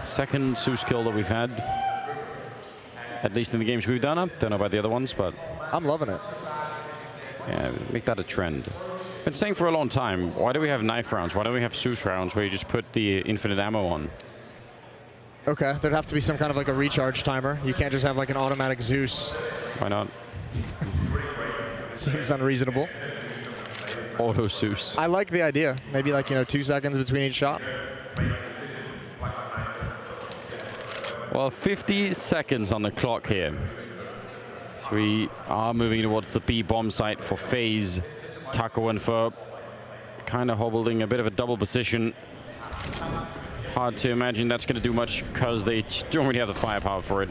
Second Zeus kill that we've had, at least in the games we've done. I don't know about the other ones, but I'm loving it. Yeah, make that a trend. Been saying for a long time, why do we have knife rounds? Why don't we have Zeus rounds where you just put the infinite ammo on? Okay, there'd have to be some kind of like a recharge timer. You can't just have like an automatic Zeus. Why not? Seems unreasonable. Auto Zeus. I like the idea. Maybe like, 2 seconds between each shot. Well, 50 seconds on the clock here. So we are moving towards the B bomb site for FaZe. Taco and Fur kind of hobbling a bit of a double position. Hard to imagine that's going to do much because they don't really have the firepower for it.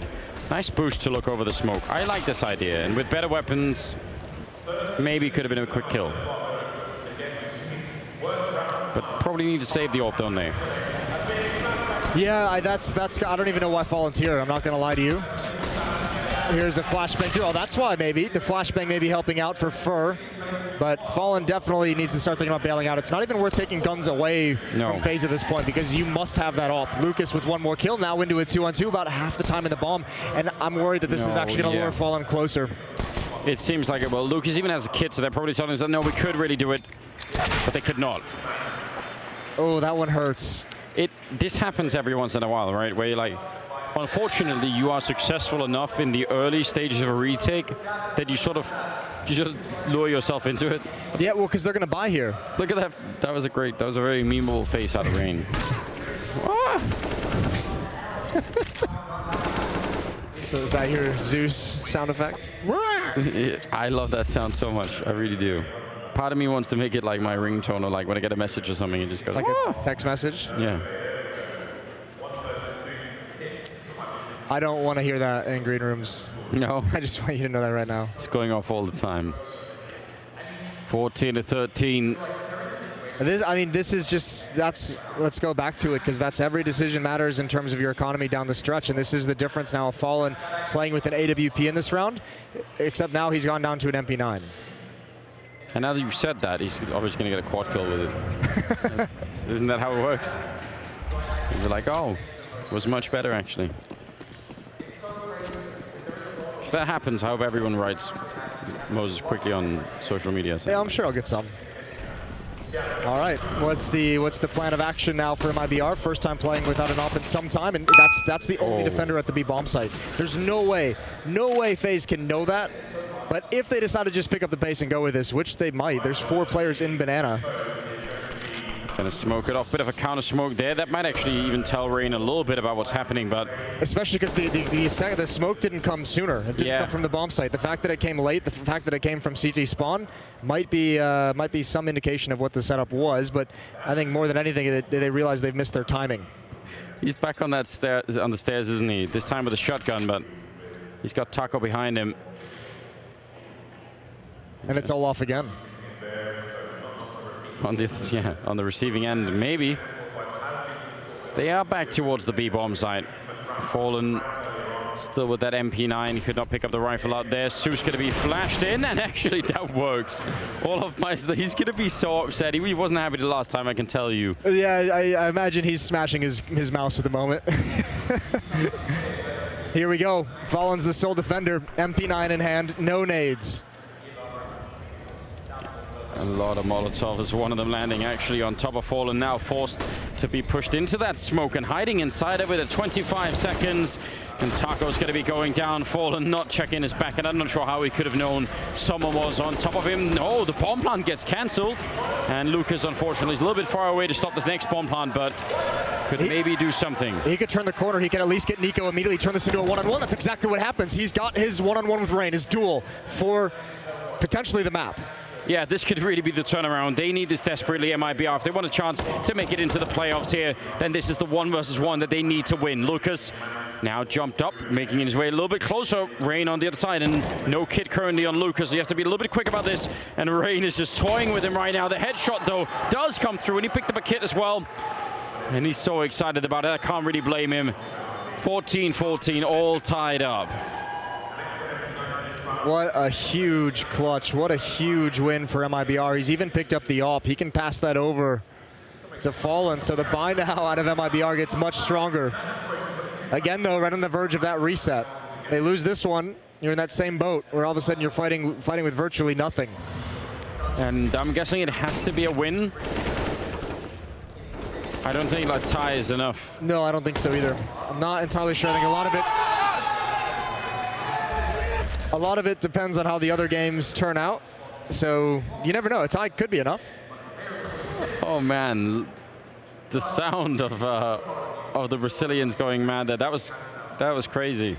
Nice boost to look over the smoke. I like this idea, and with better weapons, maybe could have been a quick kill. But probably need to save the ult, don't they? Yeah, I don't even know why Fallen's here. I'm not going to lie to you. Here's a flashbang too. Oh, that's why maybe. The flashbang may be helping out for Fur. But Fallen definitely needs to start thinking about bailing out. It's not even worth taking guns away from FaZe at this point because you must have that ult. Lucas with one more kill, now into a 2-on-2, about half the time in the bomb. And I'm worried that this is actually going to lure Fallen closer. It seems like it. Well, Lucas even has a kid, so they're probably telling us that, no, we could really do it. But they could not. Oh, that one hurts. This happens every once in a while, right? Where you're like, unfortunately, you are successful enough in the early stages of a retake that you just lure yourself into it. Yeah, well, because they're going to buy here. Look at that. That was a very memeable face out of rain. So is that your Zeus sound effect? I love that sound so much. I really do. Part of me wants to make it like my ringtone, or like when I get a message or something, it just goes like a text message. Yeah. I don't want to hear that in green rooms. No. I just want you to know that right now. It's going off all the time. 14-13. This is just, let's go back to it, because that's every decision matters in terms of your economy down the stretch, and this is the difference now of Fallen playing with an AWP in this round, except now he's gone down to an MP9. And now that you've said that, he's obviously going to get a quad kill with it. Isn't that how it works? You're like, oh, it was much better, actually. If that happens, I hope everyone writes Moses quickly on social media. Yeah, I'm sure I'll get some. All right, what's the plan of action now for MIBR? First time playing without an op in some time, and that's the only defender at the B bomb site. There's no way FaZe can know that. But if they decide to just pick up the pace and go with this, which they might, there's 4 players in Banana. Gonna smoke it off, bit of a counter smoke there. That might actually even tell Rain a little bit about what's happening, but especially because the smoke didn't come sooner. It didn't come from the bomb site. The fact that it came late, the fact that it came from CT spawn, might be some indication of what the setup was. But I think more than anything, they realize they've missed their timing. He's back on that on the stairs, isn't he? This time with a shotgun, but he's got Taco behind him. And it's all off again. On the receiving end, maybe. They are back towards the B bomb site. Fallen still with that MP9. He could not pick up the rifle out there. Zeus going to be flashed in, and actually that works. All of Meister, he's going to be so upset. He wasn't happy the last time, I can tell you. Yeah, I imagine he's smashing his mouse at the moment. Here we go. Fallen's the sole defender. MP9 in hand, no nades. A lot of Molotovs, one of them landing actually on top of Fallen, now forced to be pushed into that smoke and hiding inside of it at 25 seconds. And Taco's going to be going down. Fallen not checking his back, and I'm not sure how he could have known someone was on top of him. Oh, the bomb plant gets cancelled. And Lucas, unfortunately, is a little bit far away to stop this next bomb plant, but could maybe do something. He could turn the corner. He can at least get Nico immediately turn this into a one-on-one. That's exactly what happens. He's got his one-on-one with Rain, his duel for potentially the map. Yeah, this could really be the turnaround. They need this desperately, MIBR. If they want a chance to make it into the playoffs here, then this is the 1-versus-1 that they need to win. Lucas now jumped up, making his way a little bit closer. Rain on the other side, and no kit currently on Lucas. He has to be a little bit quick about this, and Rain is just toying with him right now. The headshot, though, does come through, and he picked up a kit as well. And he's so excited about it. I can't really blame him. 14-14, all tied up. What a huge clutch. What a huge win for MIBR. He's even picked up the AWP. He can pass that over to Fallen, so the buy now out of MIBR gets much stronger. Again, though, right on the verge of that reset. They lose this one, you're in that same boat, where all of a sudden you're fighting with virtually nothing. And I'm guessing it has to be a win. I don't think like tie is enough. No, I don't think so either. I'm not entirely sure. I think a lot of it depends on how the other games turn out. So you never know. A tie could be enough. Oh man, the sound of the Brazilians going mad there. That was crazy.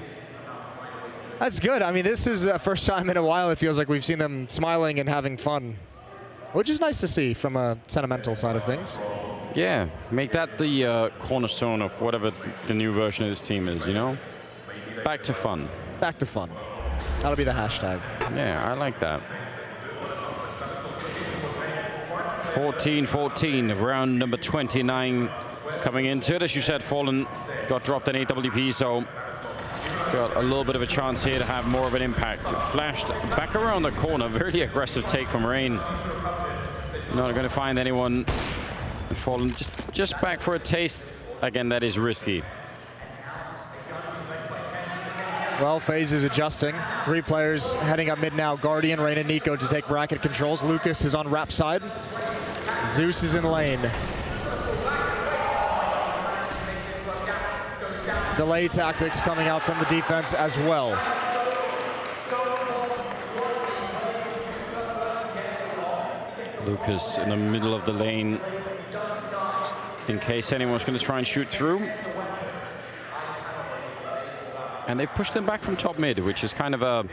That's good. I mean, this is the first time in a while it feels like we've seen them smiling and having fun, which is nice to see from a sentimental side of things. Yeah, make that the cornerstone of whatever the new version of this team is, you know? Back to fun. Back to fun. That'll be the hashtag. Yeah, I like that. 14-14, round number 29 coming into it. As you said, Fallen got dropped an AWP, so got a little bit of a chance here to have more of an impact. Flashed back around the corner. Very aggressive take from Rain. Not going to find anyone. Fallen just back for a taste. Again, that is risky. Well, FaZe is adjusting. 3 players heading up mid now. Guardian, Rain, and Nico to take bracket controls. Lucas is on rap side. Zeus is in lane. Delay tactics coming out from the defense as well. Lucas in the middle of the lane, in case anyone's going to try and shoot through. And they've pushed them back from top mid, which is kind of a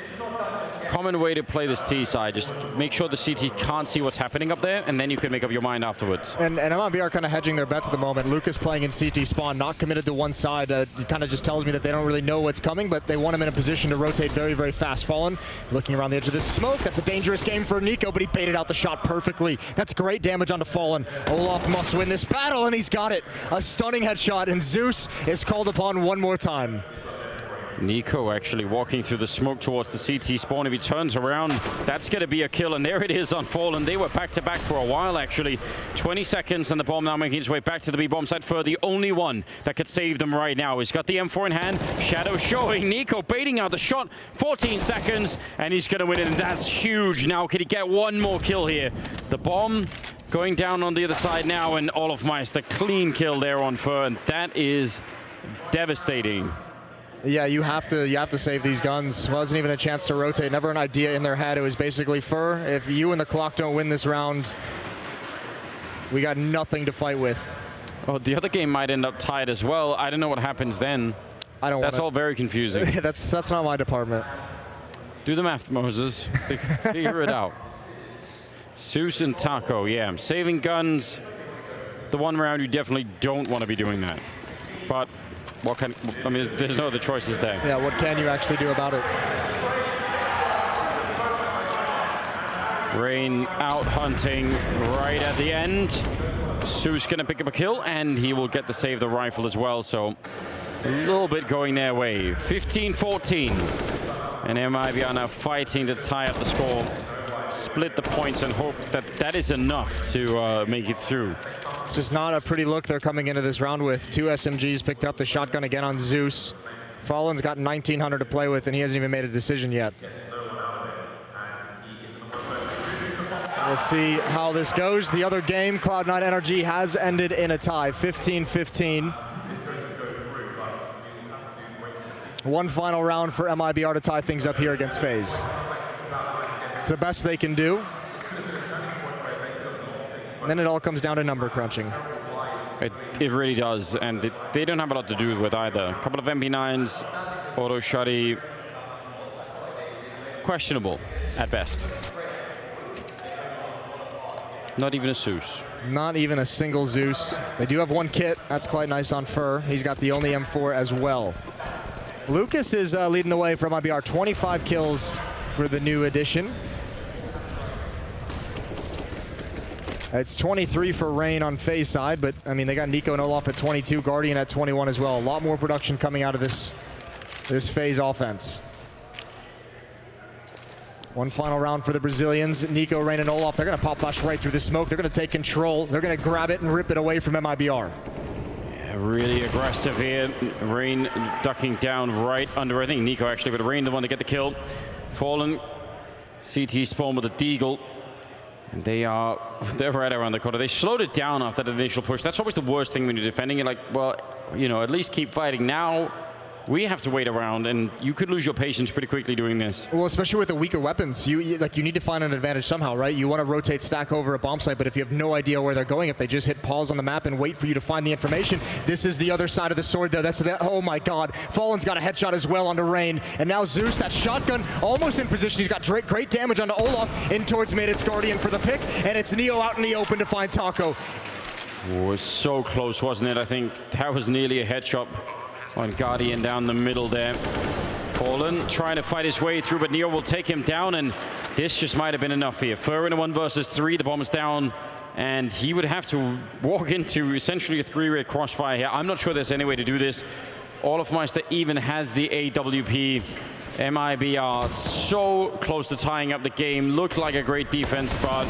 common way to play this T side. Just make sure the CT can't see what's happening up there, and then you can make up your mind afterwards. And MIBR kind of hedging their bets at the moment. Lucas playing in CT spawn, not committed to one side. It kind of just tells me that they don't really know what's coming, but they want him in a position to rotate very, very fast. Fallen, looking around the edge of this smoke. That's a dangerous game for Nico, but he baited out the shot perfectly. That's great damage onto Fallen. Olaf must win this battle, and he's got it. A stunning headshot, and Zeus is called upon one more time. Nico actually walking through the smoke towards the CT spawn. If he turns around, that's going to be a kill. And there it is on Fallen. They were back-to-back for a while, actually. 20 seconds, and the bomb now making its way back to the B-bomb site for the only one that could save them right now. He's got the M4 in hand. Shadow showing. Nico baiting out the shot. 14 seconds, and he's going to win it. And that's huge. Now, can he get one more kill here? The bomb going down on the other side now, and Olofmeister clean kill there on Fur, and that is devastating. Yeah, you have to save these guns. Wasn't even a chance to rotate. Never an idea in their head. It was basically Fur. If you and the clock don't win this round, we got nothing to fight with. Oh, the other game might end up tied as well. I don't know what happens then. I don't. That's all very confusing. that's not my department. Do the math, Moses. Figure it out. Zeus and Taco, yeah. Saving guns. The one round you definitely don't want to be doing that. But what can, I mean, there's no other choices there. Yeah, what can you actually do about it? Rain out hunting right at the end. Zeus gonna pick up a kill, and he will get to save the rifle as well, so a little bit going their way. 15-14. And MIBR now fighting to tie up the score. Split the points and hope that that is enough to make it through. It's just not a pretty look they're coming into this round with. 2 SMGs picked up, the shotgun again on Zeus. Fallen's got 1900 to play with, and he hasn't even made a decision yet. We'll see how this goes. The other game, Cloud9 Energy, has ended in a tie, 15-15. One final round for MIBR to tie things up here against FaZe. It's the best they can do. And then it all comes down to number crunching. It really does, and they don't have a lot to do with either. A couple of MP9s, auto shotty, questionable at best. Not even a Zeus. Not even a single Zeus. They do have one kit. That's quite nice on Fur. He's got the only M4 as well. Lucas is leading the way for MIBR. 25 kills for the new addition. It's 23 for Rain on FaZe side, but I mean, they got Nico and Olaf at 22, Guardian at 21 as well. A lot more production coming out of this FaZe offense. One final round for the Brazilians. Nico, Rain, and Olaf, they're going to pop flash right through the smoke. They're going to take control. They're going to grab it and rip it away from MIBR. Yeah, really aggressive here. Rain ducking down right under, I think Nico actually, but Rain the one to get the kill. Fallen, CT spawn with a Deagle. And they're right around the corner. They slowed it down after that initial push. That's always the worst thing when you're defending. You're like, well, you know, at least keep fighting. Now we have to wait around, and you could lose your patience pretty quickly doing this. Well, especially with the weaker weapons, you need to find an advantage somehow, right? You want to rotate stack over a bomb site, but if you have no idea where they're going, if they just hit pause on the map and wait for you to find the information, this is the other side of the sword, though. Oh my God, Fallen's got a headshot as well onto Rain, and now Zeus, that shotgun, almost in position. He's got great damage onto Olaf, in towards mid. It's Guardian for the pick, and it's Neo out in the open to find Taco. Oh, it was so close, wasn't it? I think that was nearly a headshot on Guardian down the middle there. Fallen trying to fight his way through, but Neo will take him down, and this just might have been enough here. Fur in a 1 versus 3, the bomb is down, and he would have to walk into essentially a 3-way crossfire here. I'm not sure there's any way to do this. Olofmeister even has the AWP. MIBR so close to tying up the game. Looked like a great defense, but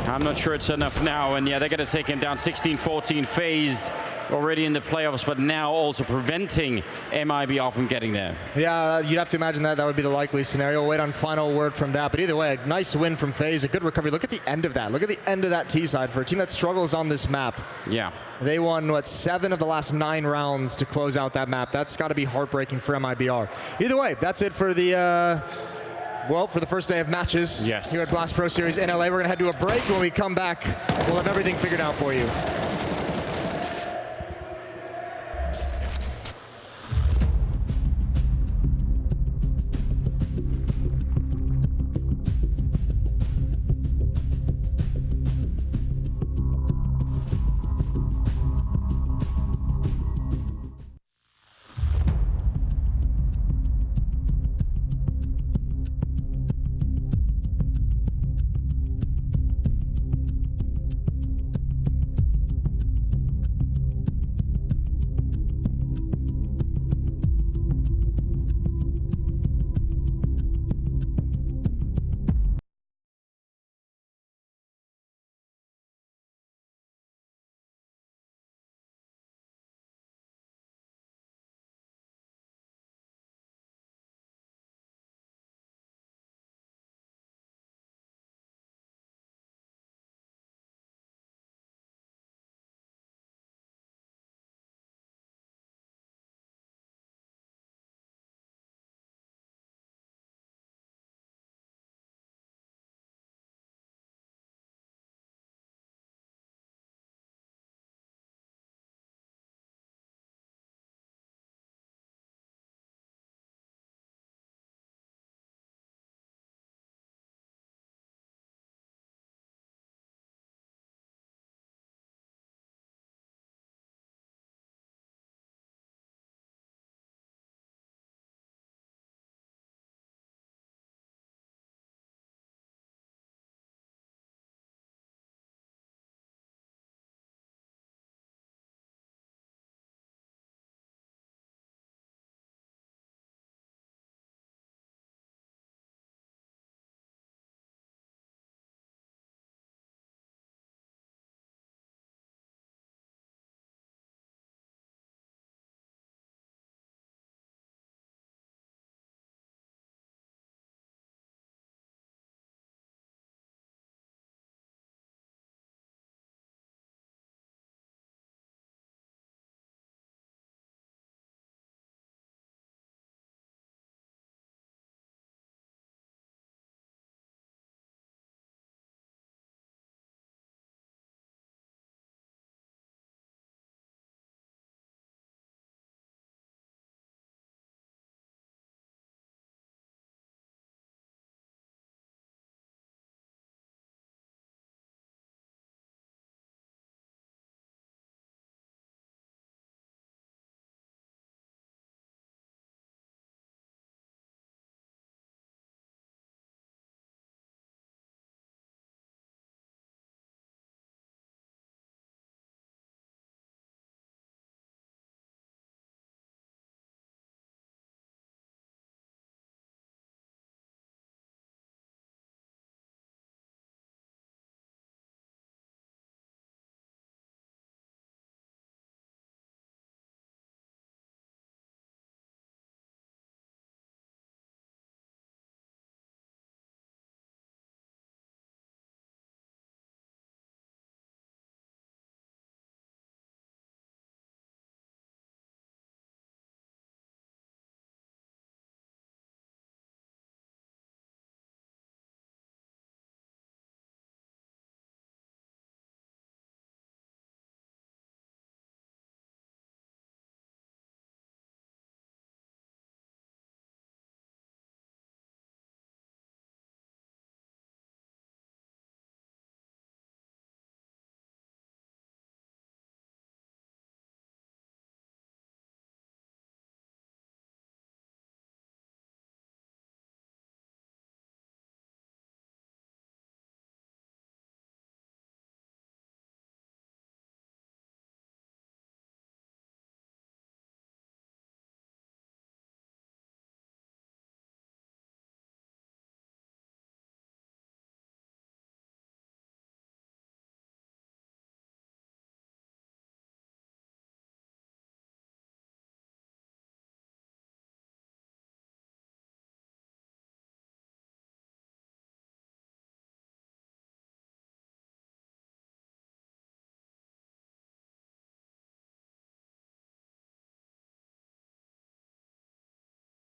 I'm not sure it's enough now. And yeah, they're going to take him down. 16-14 FaZe already in the playoffs, but now also preventing MIBR from getting there. Yeah, you'd have to imagine that would be the likely scenario. We'll wait on final word from that. But either way, a nice win from FaZe, a good recovery. Look at the end of that. Look at the end of that T side for a team that struggles on this map. Yeah. They won, what, 7 of the last 9 rounds to close out that map. That's got to be heartbreaking for MIBR. Either way, that's it for the for the first day of matches here at Blast Pro Series in LA. We're going to head to a break. When we come back, we'll have everything figured out for you.